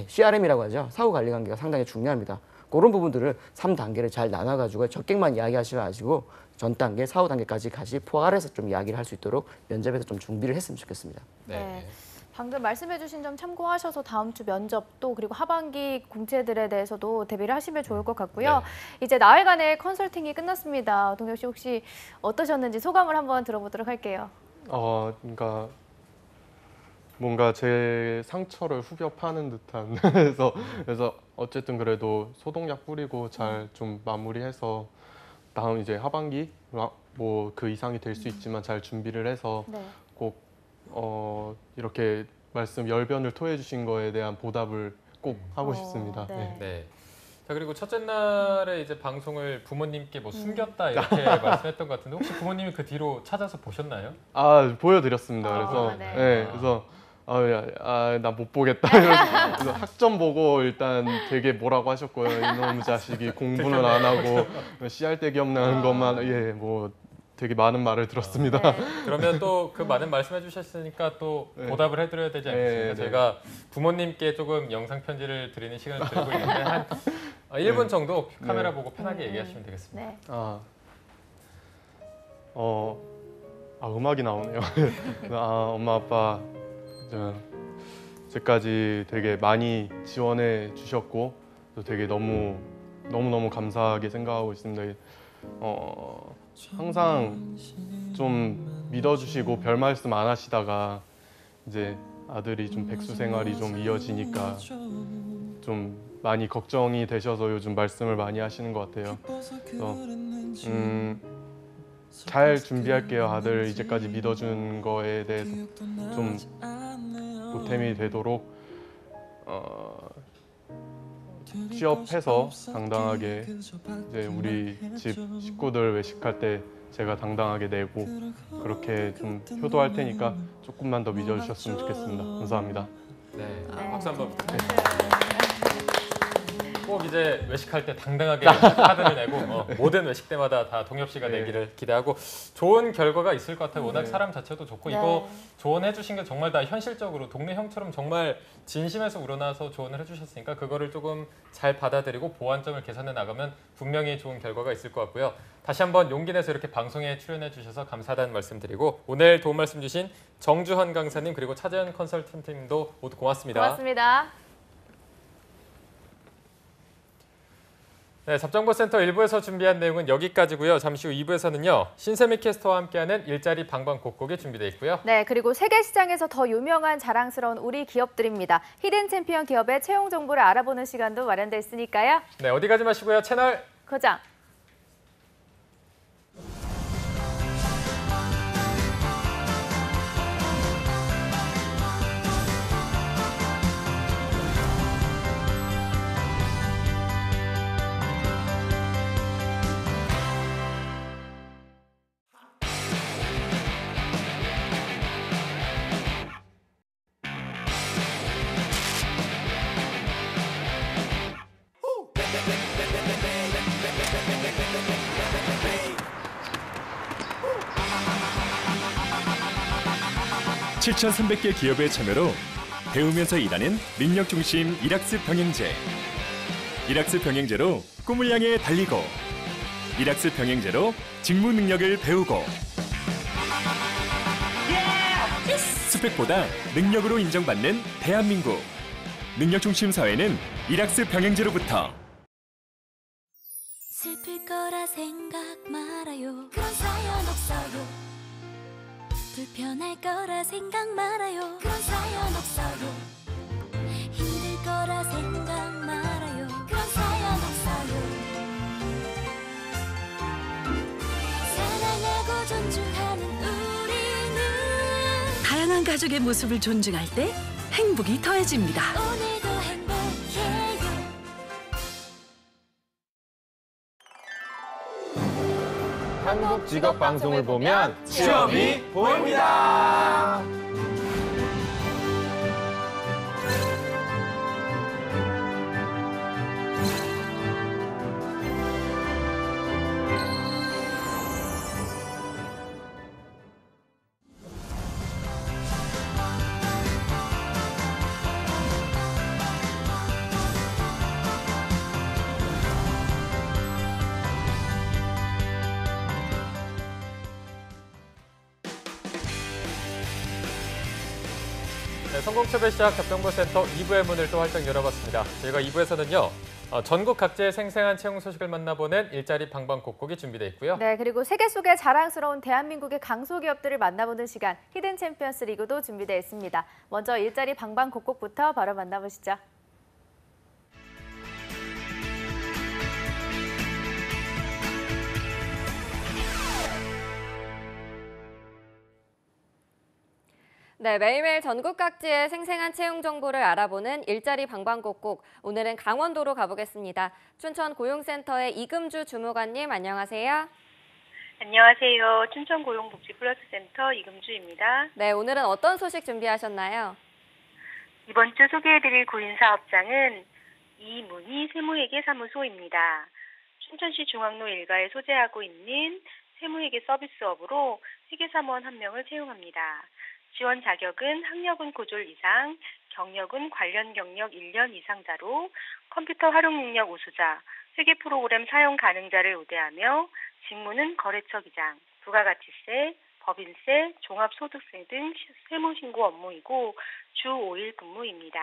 CRM이라고 하죠. 사후 관리 단계가 상당히 중요합니다. 그런 부분들을 3단계를 잘 나눠가지고 적객만 이야기하지 마시고 전 단계, 사후 단계까지 같이 포괄해서 좀 이야기를 할 수 있도록 면접에서 좀 준비를 했으면 좋겠습니다. 네. 방금 말씀해주신 점 참고하셔서 다음 주 면접도 그리고 하반기 공채들에 대해서도 대비를 하시면 좋을 것 같고요. 이제 나흘간의 컨설팅이 끝났습니다. 동엽 씨 혹시 어떠셨는지 소감을 한번 들어보도록 할게요. 그러니까 뭔가 제 상처를 후벼 파는 듯한 그래서 어쨌든 그래도 소독약 뿌리고 잘 좀 마무리해서 다음 이제 하반기 뭐 그 이상이 될 수 있지만 잘 준비를 해서 꼭 이렇게 열변을 토해 주신 거에 대한 보답을 꼭 하고 싶습니다. 네. 자, 그리고 첫째 날에 이제 방송을 부모님께 뭐 숨겼다 이렇게 말씀했던 것 같은데 혹시 부모님이 그 뒤로 찾아서 보셨나요? 보여드렸습니다. 그래서 그래서 나 못 보겠다. 그래서 학점 보고 일단 되게 뭐라고 하셨고요. 이놈의 자식이 공부는 안 하고 씨알데기 없는 것만 뭐 되게 많은 말을 들었습니다. 그러면 또 그 많은 말씀해 주셨으니까 또 보답을 해드려야 되지 않겠습니까? 저희가 부모님께 조금 영상 편지를 드리는 시간을 드리고 있는데 한 1분 정도 카메라 보고 편하게 얘기하시면 되겠습니다. 음악이 나오네요. 엄마 아빠 저까지 되게 많이 지원해 주셨고 또 되게 너무 감사하게 생각하고 있습니다. 항상 좀 믿어주시고 별 말씀 안 하시다가 이제 아들이 좀 백수 생활이 좀 이어지니까 좀 많이 걱정이 되셔서 요즘 말씀을 많이 하시는 것 같아요. 그래서 잘 준비할게요. 아들 이제까지 믿어준 거에 대해서 좀 보탬이 되도록 취업해서 당당하게 이제 우리 집 식구들 외식할 때 제가 당당하게 내고 그렇게 좀 효도할 테니까 조금만 더 믿어주셨으면 좋겠습니다. 감사합니다. 박수 한번 부탁드립니다. 꼭 이제 외식할 때 당당하게 카드를 내고 모든 외식 때마다 다 동엽 씨가 내기를 기대하고 좋은 결과가 있을 것 같아요. 워낙 사람 자체도 좋고 이거 조언해 주신 게 정말 다 현실적으로 동네 형처럼 정말 진심에서 우러나서 조언을 해주셨으니까 그거를 조금 잘 받아들이고 보완점을 개선해 나가면 분명히 좋은 결과가 있을 것 같고요. 다시 한번 용기 내서 이렇게 방송에 출연해 주셔서 감사하다는 말씀드리고 오늘 도움 말씀 주신 정주헌 강사님 그리고 차재현 컨설턴트님도 모두 고맙습니다. 고맙습니다. 네, 잡정보센터 1부에서 준비한 내용은 여기까지고요. 잠시 후 2부에서는요. 신세미 캐스터와 함께하는 일자리 방방곡곡이 준비되어 있고요. 네, 그리고 세계 시장에서 더 유명한 자랑스러운 우리 기업들입니다. 히든 챔피언 기업의 채용 정보를 알아보는 시간도 마련돼 있으니까요. 네, 어디 가지 마시고요. 채널 고정. (7,300개) 기업의 참여로 배우면서 일하는 능력 중심 이락스 병행제. 이락스 병행제로 꿈을 향해 달리고 이락스 병행제로 직무 능력을 배우고 스펙보다 능력으로 인정받는 대한민국. 능력 중심 사회는 이락스 병행제로부터. 슬플 거라 생각 말아요. 그런 사연 없어요. 불편할 거라 생각 말아요. 그런 사연 없어요. 힘들 거라 생각 말아요. 그런 사연 없어요. 사랑하고 존중하는 우리는 다양한 가족의 모습을 존중할 때 행복이 더해집니다. 오늘도 한국 직업 방송을 보면 취업이 보입니다. 네, 성공첩의 시작 접정보센터 2부의 문을 또 활짝 열어봤습니다. 저희가 2부에서는요. 전국 각지의 생생한 채용 소식을 만나보는 일자리 방방곡곡이 준비되어 있고요. 네, 그리고 세계 속의 자랑스러운 대한민국의 강소기업들을 만나보는 시간 히든 챔피언스 리그도 준비되어 있습니다. 먼저 일자리 방방곡곡부터 바로 만나보시죠. 네, 매일매일 전국 각지의 생생한 채용 정보를 알아보는 일자리 방방곡곡. 오늘은 강원도로 가보겠습니다. 춘천 고용센터의 이금주 주무관님 안녕하세요. 안녕하세요. 춘천고용복지플러스센터 이금주입니다. 네, 오늘은 어떤 소식 준비하셨나요? 이번 주 소개해드릴 구인사업장은 이문희 세무회계사무소입니다. 춘천시 중앙로 1가에 소재하고 있는 세무회계 서비스업으로 회계사무원 1명을 채용합니다. 지원 자격은 학력은 고졸 이상, 경력은 관련 경력 1년 이상자로 컴퓨터 활용 능력 우수자, 회계 프로그램 사용 가능자를 우대하며 직무는 거래처 기장, 부가가치세, 법인세, 종합소득세 등 세무신고 업무이고 주 5일 근무입니다.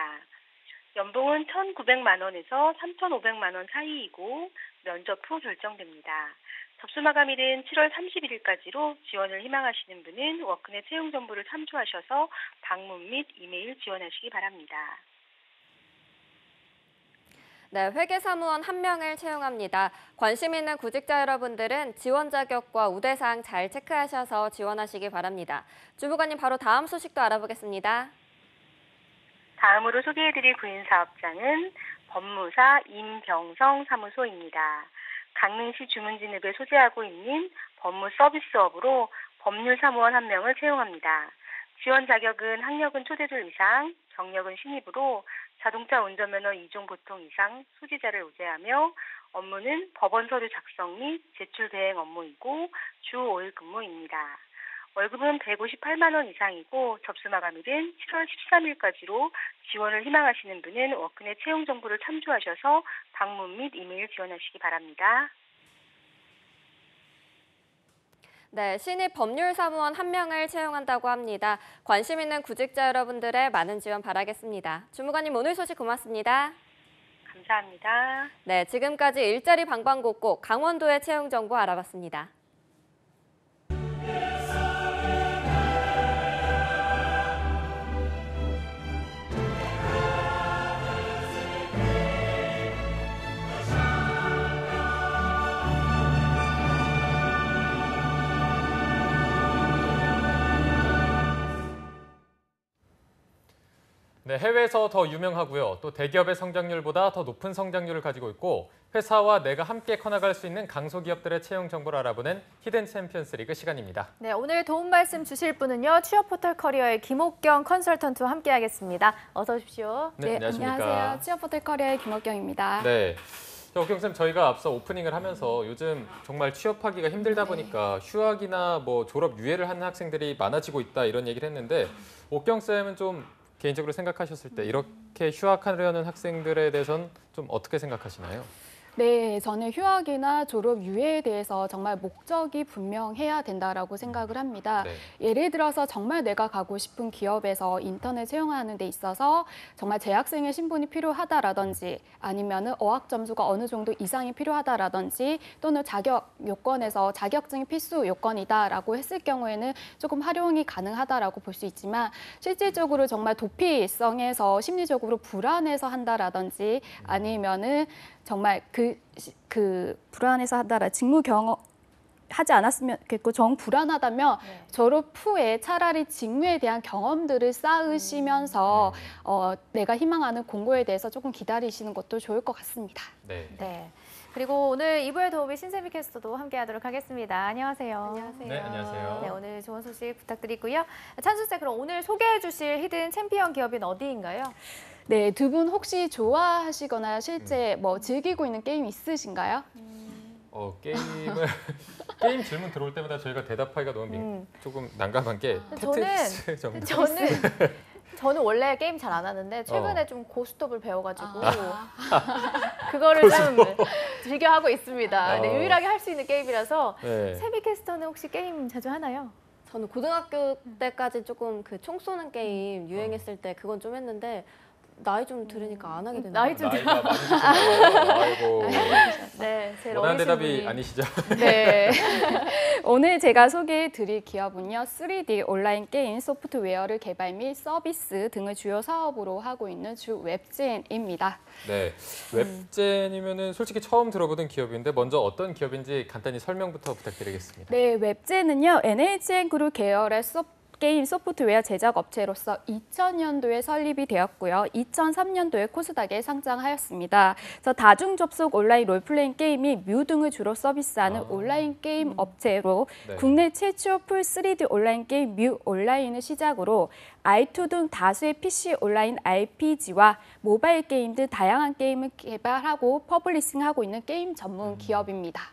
연봉은 1,900만 원에서 3,500만 원 사이이고 면접 후 결정됩니다. 접수 마감일은 7월 31일까지로 지원을 희망하시는 분은 워크넷 채용 정보를 참조하셔서 방문 및 이메일 지원하시기 바랍니다. 네, 회계사무원 1명을 채용합니다. 관심 있는 구직자 여러분들은 지원 자격과 우대사항 잘 체크하셔서 지원하시기 바랍니다. 주무관님, 바로 다음 소식도 알아보겠습니다. 다음으로 소개해드릴 구인사업장은 법무사 임병성 사무소입니다. 강릉시 주문진읍에 소재하고 있는 법무 서비스업으로 법률사무원 1명을 채용합니다. 지원 자격은 학력은 초대졸 이상, 경력은 신입으로 자동차 운전면허 2종 보통 이상 소지자를 우대하며 업무는 법원 서류 작성 및 제출 대행 업무이고 주 5일 근무입니다. 월급은 158만 원 이상이고 접수 마감일은 7월 13일까지로 지원을 희망하시는 분은 워크넷 채용 정보를 참조하셔서 방문 및 이메일 지원하시기 바랍니다. 네, 신입 법률사무원 1명을 채용한다고 합니다. 관심 있는 구직자 여러분들의 많은 지원 바라겠습니다. 주무관님, 오늘 소식 고맙습니다. 감사합니다. 네, 지금까지 일자리 방방곡곡 강원도의 채용 정보 알아봤습니다. 네, 해외에서 더 유명하고요. 또 대기업의 성장률보다 더 높은 성장률을 가지고 있고 회사와 내가 함께 커나갈 수 있는 강소기업들의 채용 정보를 알아보는 히든 챔피언스 리그 시간입니다. 네, 오늘 도움 말씀 주실 분은요. 취업 포털 커리어의 김옥경 컨설턴트와 함께하겠습니다. 어서 오십시오. 네, 안녕하십니까. 안녕하세요. 취업 포털 커리어의 김옥경입니다. 네. 옥경쌤, 저희가 앞서 오프닝을 하면서 요즘 정말 취업하기가 힘들다 보니까 휴학이나 뭐 졸업 유예를 하는 학생들이 많아지고 있다 이런 얘기를 했는데 옥경쌤은 좀 개인적으로 생각하셨을 때 이렇게 휴학하려는 학생들에 대해서는 좀 어떻게 생각하시나요? 네, 저는 휴학이나 졸업 유예에 대해서 정말 목적이 분명해야 된다라고 생각을 합니다. 네. 예를 들어서 정말 내가 가고 싶은 기업에서 인턴을 채용하는 데 있어서 정말 재학생의 신분이 필요하다라든지 아니면은 어학 점수가 어느 정도 이상이 필요하다라든지 또는 자격 요건에서 자격증이 필수 요건이다라고 했을 경우에는 조금 활용이 가능하다라고 볼 수 있지만 실질적으로 정말 도피성에서 심리적으로 불안해서 한다라든지 아니면은 정말 그 불안해서 하다라 직무 경험 하지 않았으면 좋겠고 정 불안하다면 졸업 후에 차라리 직무에 대한 경험들을 쌓으시면서 내가 희망하는 공고에 대해서 조금 기다리시는 것도 좋을 것 같습니다. 네. 네. 그리고 오늘 2부의 도우미 신세미 캐스터도 함께하도록 하겠습니다. 안녕하세요. 안녕하세요. 네, 안녕하세요. 네, 오늘 좋은 소식 부탁드리고요. 찬수쌤, 그럼 오늘 소개해주실 히든 챔피언 기업은 어디인가요? 네, 두 분 혹시 좋아하시거나 실제 뭐 즐기고 있는 게임 있으신가요? 게임 질문 들어올 때마다 저희가 대답하기가 너무 조금 난감한 게 테트리스 정도. 저는 원래 게임 잘 안 하는데 최근에 좀 고스톱을 배워가지고 그거를 좀 즐겨하고 있습니다. 네, 유일하게 할 수 있는 게임이라서 세미 캐스터는 혹시 게임 자주 하나요? 저는 고등학교 때까지 조금 그 총 쏘는 게임 유행했을 때 그건 좀 했는데 나이 좀 들으니까 안 하게 되는 나이 좀 나이가 많으시군요. 아이고. 네, 제일 원하는 어리신 대답이 분이. 아니시죠? 네. 오늘 제가 소개해 드릴 기업은요. 3D 온라인 게임 소프트웨어를 개발 및 서비스 등을 주요 사업으로 하고 있는 주 웹젠입니다. 네, 웹젠이면은 솔직히 처음 들어보던 기업인데 먼저 어떤 기업인지 간단히 설명부터 부탁드리겠습니다. 네, 웹젠은요. NHN 그룹 계열의 게임 소프트웨어 제작 업체로서 2000년도에 설립이 되었고요. 2003년도에 코스닥에 상장하였습니다. 그래서 다중 접속 온라인 롤플레잉 게임 및 뮤 등을 주로 서비스하는 온라인 게임 업체로 국내 최초 풀 3D 온라인 게임 뮤 온라인을 시작으로 i2 등 다수의 PC 온라인 RPG와 모바일 게임 등 다양한 게임을 개발하고 퍼블리싱하고 있는 게임 전문 기업입니다.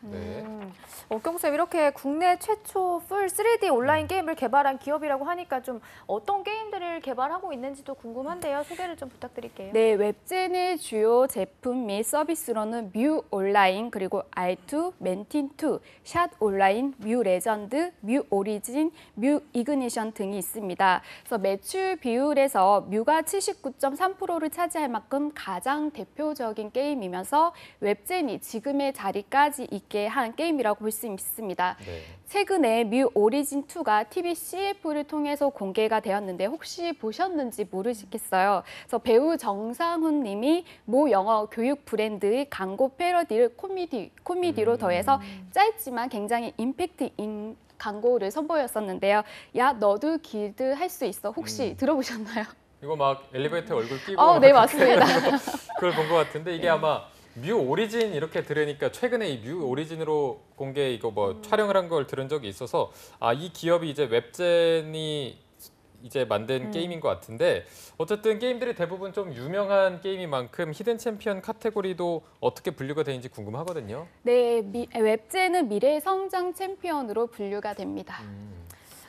옥경쌤, 이렇게 국내 최초 풀 3D 온라인 게임을 개발한 기업이라고 하니까 좀 어떤 게임들을 개발하고 있는지도 궁금한데요. 소개를 좀 부탁드릴게요. 네, 웹젠의 주요 제품 및 서비스로는 뮤 온라인, 그리고 R2, 멘틴2, 샷 온라인, 뮤 레전드, 뮤 오리진, 뮤 이그니션 등이 있습니다. 그래서 매출 비율에서 뮤가 79.3%를 차지할 만큼 가장 대표적인 게임이면서 웹젠이 지금의 자리까지 있게 한 게임이라고 볼 수 있습니다. 최근에 뮤 오리진 2가 TV CF를 통해서 공개가 되었는데 혹시 보셨는지 모르시겠어요. 그래서 배우 정상훈 님이 모 영어 교육 브랜드의 광고 패러디를 코미디로 더해서 짧지만 굉장히 임팩트인 광고를 선보였었는데요. 야, 너도 길드 할 수 있어. 혹시 들어보셨나요? 이거 막 엘리베이터에 얼굴 끼고 네, 맞습니다. 그걸 본 것 같은데 이게 아마 뮤 오리진 이렇게 들으니까 최근에 이 뮤 오리진으로 공개 이거 뭐 촬영을 한 걸 들은 적이 있어서 이 기업이 이제 웹젠이 이제 만든 게임인 것 같은데 어쨌든 게임들이 대부분 좀 유명한 게임인 만큼 히든 챔피언 카테고리도 어떻게 분류가 되는지 궁금하거든요. 네, 웹젠은 미래 성장 챔피언으로 분류가 됩니다.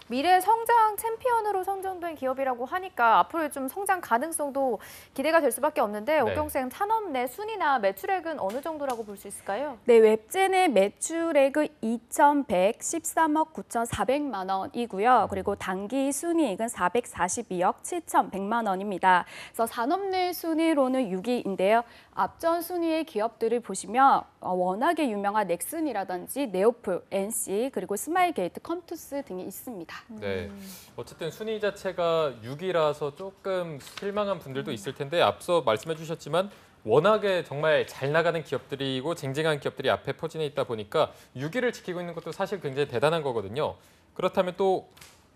미래 성장 챔피언으로 선정된 기업이라고 하니까 앞으로의 좀 성장 가능성도 기대가 될 수밖에 없는데 옥경쌤, 산업 내 순위나 매출액은 어느 정도라고 볼 수 있을까요? 네, 웹젠의 매출액은 2,113억 9,400만 원이고요. 그리고 단기 순이익은 442억 7,100만 원입니다. 그래서 산업 내 순위로는 6위인데요. 앞전 순위의 기업들을 보시면 워낙에 유명한 넥슨이라든지 네오플, NC, 그리고 스마일게이트, 컴투스 등이 있습니다. 네, 어쨌든 순위 자체가 6위라서 조금 실망한 분들도 있을 텐데 앞서 말씀해 주셨지만 워낙에 정말 잘 나가는 기업들이고 쟁쟁한 기업들이 앞에 포진해 있다 보니까 6위를 지키고 있는 것도 사실 굉장히 대단한 거거든요. 그렇다면 또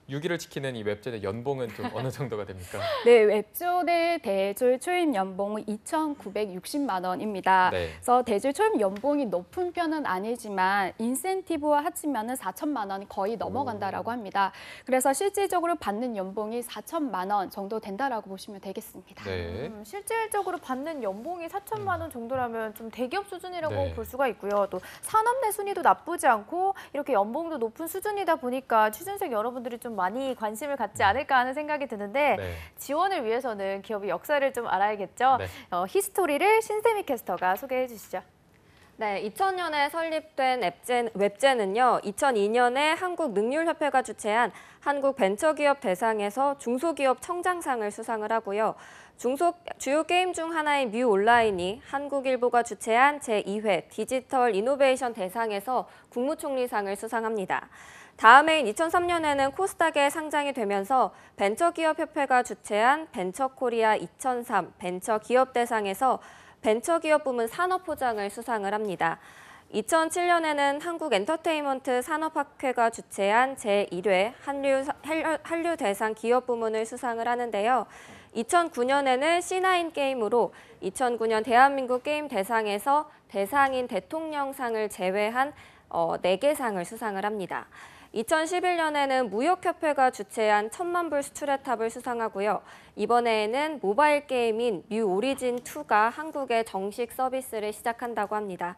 6위를 지키는 이 웹젠의 연봉은 좀 어느 정도가 됩니까? 네, 웹존의 대졸 초임 연봉은 2,960만 원입니다. 그래서 대졸 초임 연봉이 높은 편은 아니지만 인센티브와 합치면 4천만 원이 거의 넘어간다라고 합니다. 그래서 실질적으로 받는 연봉이 4천만 원 정도 된다라고 보시면 되겠습니다. 실질적으로 받는 연봉이 4천만 원 정도라면 좀 대기업 수준이라고 볼 수가 있고요. 또 산업 내 순위도 나쁘지 않고 이렇게 연봉도 높은 수준이다 보니까 취준생 여러분들이 좀 많이 관심을 갖지 않을까 하는 생각이 드는데 지원을 위해서는 기업의 역사를 좀 알아야겠죠. 히스토리를 신세미 캐스터가 소개해 주시죠. 네, 2000년에 설립된 웹젠은요, 2002년에 한국능률협회가 주최한 한국벤처기업 대상에서 중소기업 청장상을 수상을 하고요. 주요 게임 중 하나인 뮤 온라인이 한국일보가 주최한 제2회 디지털 이노베이션 대상에서 국무총리상을 수상합니다. 다음 해인 2003년에는 코스닥에 상장이 되면서 벤처기업협회가 주최한 벤처코리아 2003 벤처기업대상에서 벤처기업 부문 산업호장을 수상을 합니다. 2007년에는 한국엔터테인먼트 산업학회가 주최한 제1회 한류대상 기업 부문을 수상을 하는데요. 2009년에는 C9 게임으로 2009년 대한민국 게임 대상에서 대상인 대통령상을 제외한 4개 상을 수상을 합니다. 2011년에는 무역협회가 주최한 1000만 불 수출의 탑을 수상하고요. 이번에는 모바일 게임인 뮤 오리진2가 한국에 정식 서비스를 시작한다고 합니다.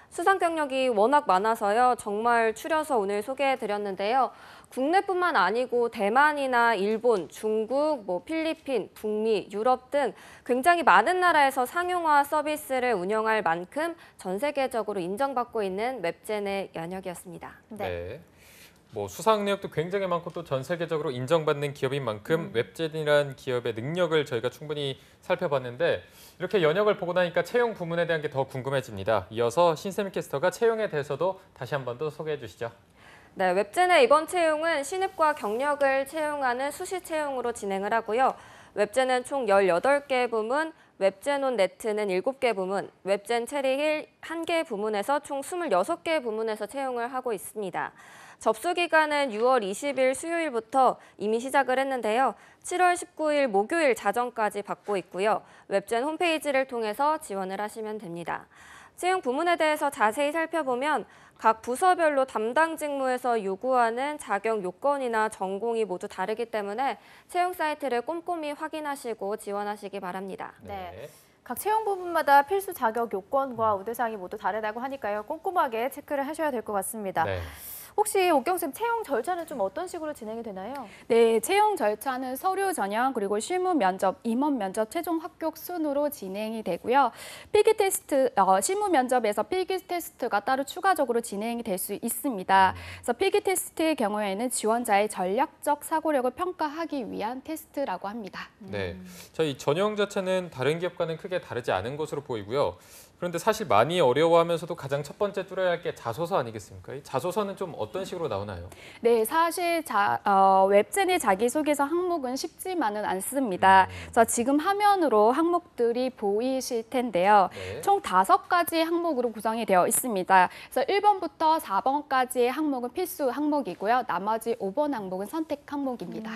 수상 경력이 워낙 많아서요. 정말 추려서 오늘 소개해드렸는데요. 국내뿐만 아니고 대만이나 일본, 중국, 필리핀, 북미, 유럽 등 굉장히 많은 나라에서 상용화 서비스를 운영할 만큼 전 세계적으로 인정받고 있는 웹젠의 연역이었습니다. 네. 수상 내역도 굉장히 많고 또 전 세계적으로 인정받는 기업인 만큼 웹젠이라는 기업의 능력을 저희가 충분히 살펴봤는데 이렇게 연역을 보고 나니까 채용 부문에 대한 게 더 궁금해집니다. 이어서 신세미 캐스터가 채용에 대해서도 다시 한 번 더 소개해 주시죠. 네, 웹젠의 이번 채용은 신입과 경력을 채용하는 수시 채용으로 진행을 하고요. 웹젠은 총 18개 부문, 웹젠온 네트는 7개 부문, 웹젠 체리힐 1개 부문에서 총 26개 부문에서 채용을 하고 있습니다. 접수 기간은 6월 20일 수요일부터 이미 시작을 했는데요. 7월 19일 목요일 자정까지 받고 있고요. 웹젠 홈페이지를 통해서 지원을 하시면 됩니다. 채용 부문에 대해서 자세히 살펴보면 각 부서별로 담당 직무에서 요구하는 자격 요건이나 전공이 모두 다르기 때문에 채용 사이트를 꼼꼼히 확인하시고 지원하시기 바랍니다. 네. 각 채용 부분마다 필수 자격 요건과 우대사항이 모두 다르다고 하니까요. 꼼꼼하게 체크를 하셔야 될 것 같습니다. 네. 혹시 옥경쌤 채용 절차는 좀 어떤 식으로 진행이 되나요? 네, 채용 절차는 서류 전형 그리고 실무 면접, 임원 면접, 최종 합격 순으로 진행이 되고요. 필기 테스트, 실무 면접에서 필기 테스트가 따로 추가적으로 진행이 될 수 있습니다. 그래서 필기 테스트의 경우에는 지원자의 전략적 사고력을 평가하기 위한 테스트라고 합니다. 네, 이 전형 자체는 다른 기업과는 크게 다르지 않은 것으로 보이고요. 그런데 사실 많이 어려워하면서도 가장 첫 번째 뚫어야 할 게 자소서 아니겠습니까? 이 자소서는 좀 어떤 식으로 나오나요? 네, 사실 웹젠의 자기소개서 항목은 쉽지만은 않습니다. 그래서 지금 화면으로 항목들이 보이실 텐데요. 네. 총 5가지 항목으로 구성이 되어 있습니다. 그래서 1번부터 4번까지의 항목은 필수 항목이고요. 나머지 5번 항목은 선택 항목입니다.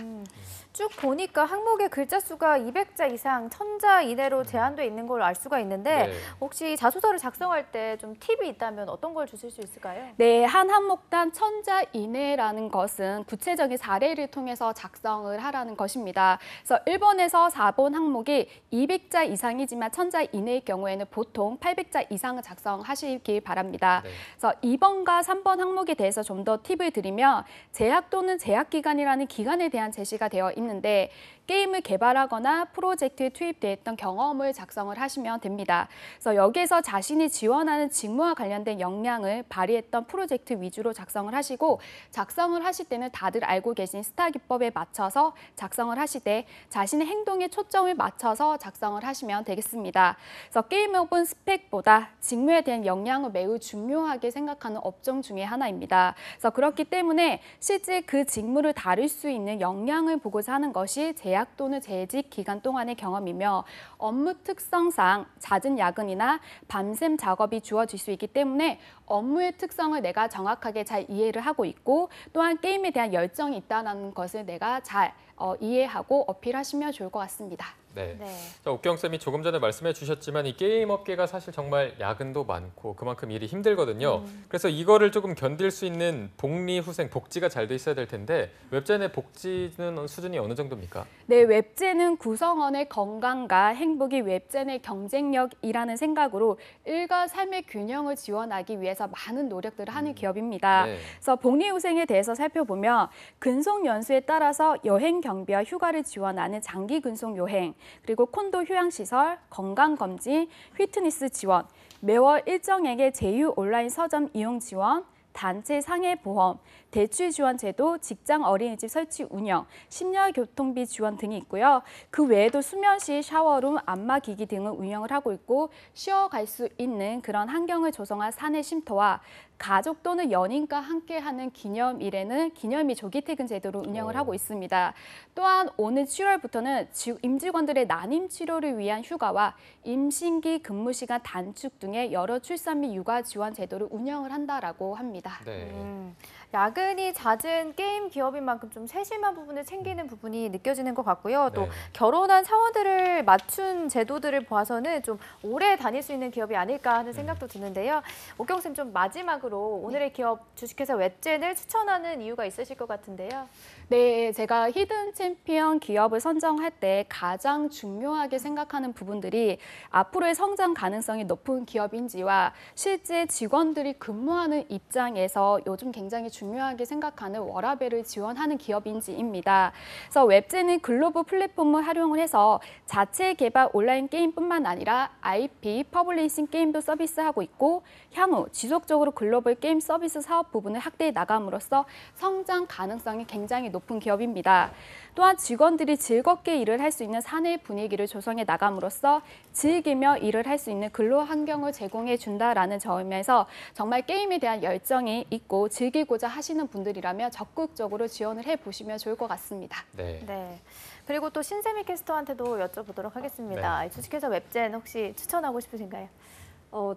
쭉 보니까 항목의 글자 수가 200자 이상, 1000자 이내로 제한돼 있는 걸 알 수가 있는데 네. 혹시 자소서를 작성할 때 좀 팁이 있다면 어떤 걸 주실 수 있을까요? 네, 한 항목당 1000자 이내라는 것은 구체적인 사례를 통해서 작성을 하라는 것입니다. 그래서 1번에서 4번 항목이 200자 이상이지만 1000자 이내의 경우에는 보통 800자 이상을 작성하시길 바랍니다. 네. 그래서 2번과 3번 항목에 대해서 좀 더 팁을 드리면 제약 또는 제약기간이라는 기간에 대한 제시가 되어 있는데 게임을 개발하거나 프로젝트에 투입되었던 경험을 작성을 하시면 됩니다. 그래서 여기에서 자신이 지원하는 직무와 관련된 역량을 발휘했던 프로젝트 위주로 작성을 하시고 작성을 하실 때는 다들 알고 계신 스타 기법에 맞춰서 작성을 하시되 자신의 행동에 초점을 맞춰서 작성을 하시면 되겠습니다. 그래서 게임 오븐 스펙보다 직무에 대한 역량을 매우 중요하게 생각하는 업종 중에 하나입니다. 그래서 그렇기 때문에 실제 그 직무를 다룰 수 있는 역량을 보고자 하는 것이 제약 또는 재직 기간 동안의 경험이며 업무 특성상 잦은 야근이나 밤샘 작업이 주어질 수 있기 때문에 업무의 특성을 내가 정확하게 잘 이해를 하고 있고 또한 게임에 대한 열정이 있다는 것을 내가 잘 이해하고 어필하시면 좋을 것 같습니다. 네. 자, 옥경쌤이 조금 전에 말씀해 주셨지만 이 게임 업계가 사실 정말 야근도 많고 그만큼 일이 힘들거든요. 그래서 이거를 조금 견딜 수 있는 복리, 후생, 복지가 잘 돼 있어야 될 텐데 웹젠의 복지는 수준이 어느 정도입니까? 네, 웹젠은 구성원의 건강과 행복이 웹젠의 경쟁력이라는 생각으로 일과 삶의 균형을 지원하기 위해서 많은 노력들을 하는 기업입니다. 네. 그래서 복리 후생에 대해서 살펴보면 근속 연수에 따라서 여행 경비와 휴가를 지원하는 장기 근속 여행, 그리고 콘도 휴양시설, 건강검진, 피트니스 지원, 매월 일정액의 제휴 온라인 서점 이용 지원, 단체 상해 보험, 대출 지원 제도, 직장 어린이집 설치 운영, 심야 교통비 지원 등이 있고요. 그 외에도 수면실, 샤워룸, 안마기기 등을 운영을 하고 있고 쉬어갈 수 있는 그런 환경을 조성한 사내 쉼터와 가족 또는 연인과 함께하는 기념일에는 기념일 조기 퇴근 제도를 운영을 하고 있습니다. 또한 오는 7월부터는 임직원들의 난임 치료를 위한 휴가와 임신기 근무 시간 단축 등의 여러 출산 및 육아 지원 제도를 운영을 한다라고 합니다. 있습니다. 네. 야근이 잦은 게임 기업인 만큼 좀 세심한 부분을 챙기는 부분이 느껴지는 것 같고요. 또 네. 결혼한 사원들을 맞춘 제도들을 봐서는 좀 오래 다닐 수 있는 기업이 아닐까 하는 생각도 드는데요. 옥경쌤, 좀 마지막으로 오늘의 기업 주식회사 웹젠을 추천하는 이유가 있으실 것 같은데요. 네, 제가 히든 챔피언 기업을 선정할 때 가장 중요하게 생각하는 부분들이 앞으로의 성장 가능성이 높은 기업인지와 실제 직원들이 근무하는 입장에서 요즘 굉장히 중요하게 생각하는 워라밸을 지원하는 기업인지입니다. 그래서 웹젠은 글로벌 플랫폼을 활용을 해서 자체 개발 온라인 게임뿐만 아니라 IP, 퍼블리싱 게임도 서비스하고 있고 향후 지속적으로 글로벌 게임 서비스 사업 부분을 확대해 나감으로써 성장 가능성이 굉장히 높은 기업입니다. 또한 직원들이 즐겁게 일을 할 수 있는 사내 분위기를 조성해 나감으로써 즐기며 일을 할 수 있는 근로 환경을 제공해 준다라는 점에서 정말 게임에 대한 열정이 있고 즐기고자 하시는 분들이라면 적극적으로 지원을 해보시면 좋을 것 같습니다. 네. 그리고 또 신세미 캐스터한테도 여쭤보도록 하겠습니다. 주식회사 웹젠 혹시 추천하고 싶으신가요?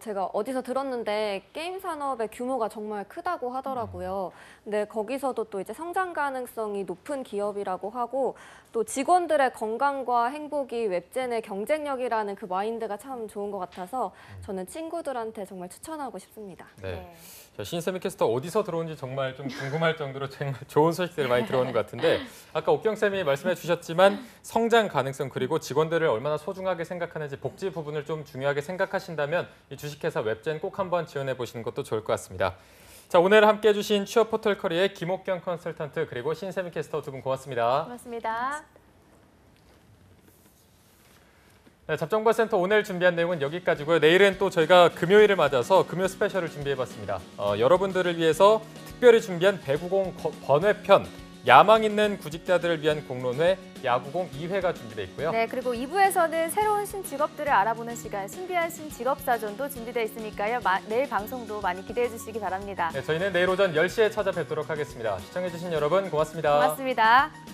제가 어디서 들었는데 게임 산업의 규모가 정말 크다고 하더라고요. 근데 거기서도 또 이제 성장 가능성이 높은 기업이라고 하고 또 직원들의 건강과 행복이 웹젠의 경쟁력이라는 그 마인드가 참 좋은 것 같아서 저는 친구들한테 정말 추천하고 싶습니다. 네. 신세미 캐스터 어디서 들어온지 정말 좀 궁금할 정도로 정말 좋은 소식들이 많이 들어오는 것 같은데 아까 옥경쌤이 말씀해 주셨지만 성장 가능성 그리고 직원들을 얼마나 소중하게 생각하는지 복지 부분을 좀 중요하게 생각하신다면 이 주식회사 웹젠 꼭 한번 지원해 보시는 것도 좋을 것 같습니다. 자, 오늘 함께해 주신 취업 포털 커리어의 김옥경 컨설턴트 그리고 신세미 캐스터 두 분 고맙습니다. 고맙습니다. 네, 잡정보센터 오늘 준비한 내용은 여기까지고요. 내일은 또 저희가 금요일을 맞아서 금요 스페셜을 준비해봤습니다. 여러분들을 위해서 특별히 준비한 배구공 번외편, 야망 있는 구직자들을 위한 공론회 야구공 2회가 준비되어 있고요. 네, 그리고 2부에서는 새로운 신직업들을 알아보는 시간, 신비한 신직업사전도 준비되어 있으니까요. 내일 방송도 많이 기대해 주시기 바랍니다. 네, 저희는 내일 오전 10시에 찾아뵙도록 하겠습니다. 시청해주신 여러분 고맙습니다. 고맙습니다.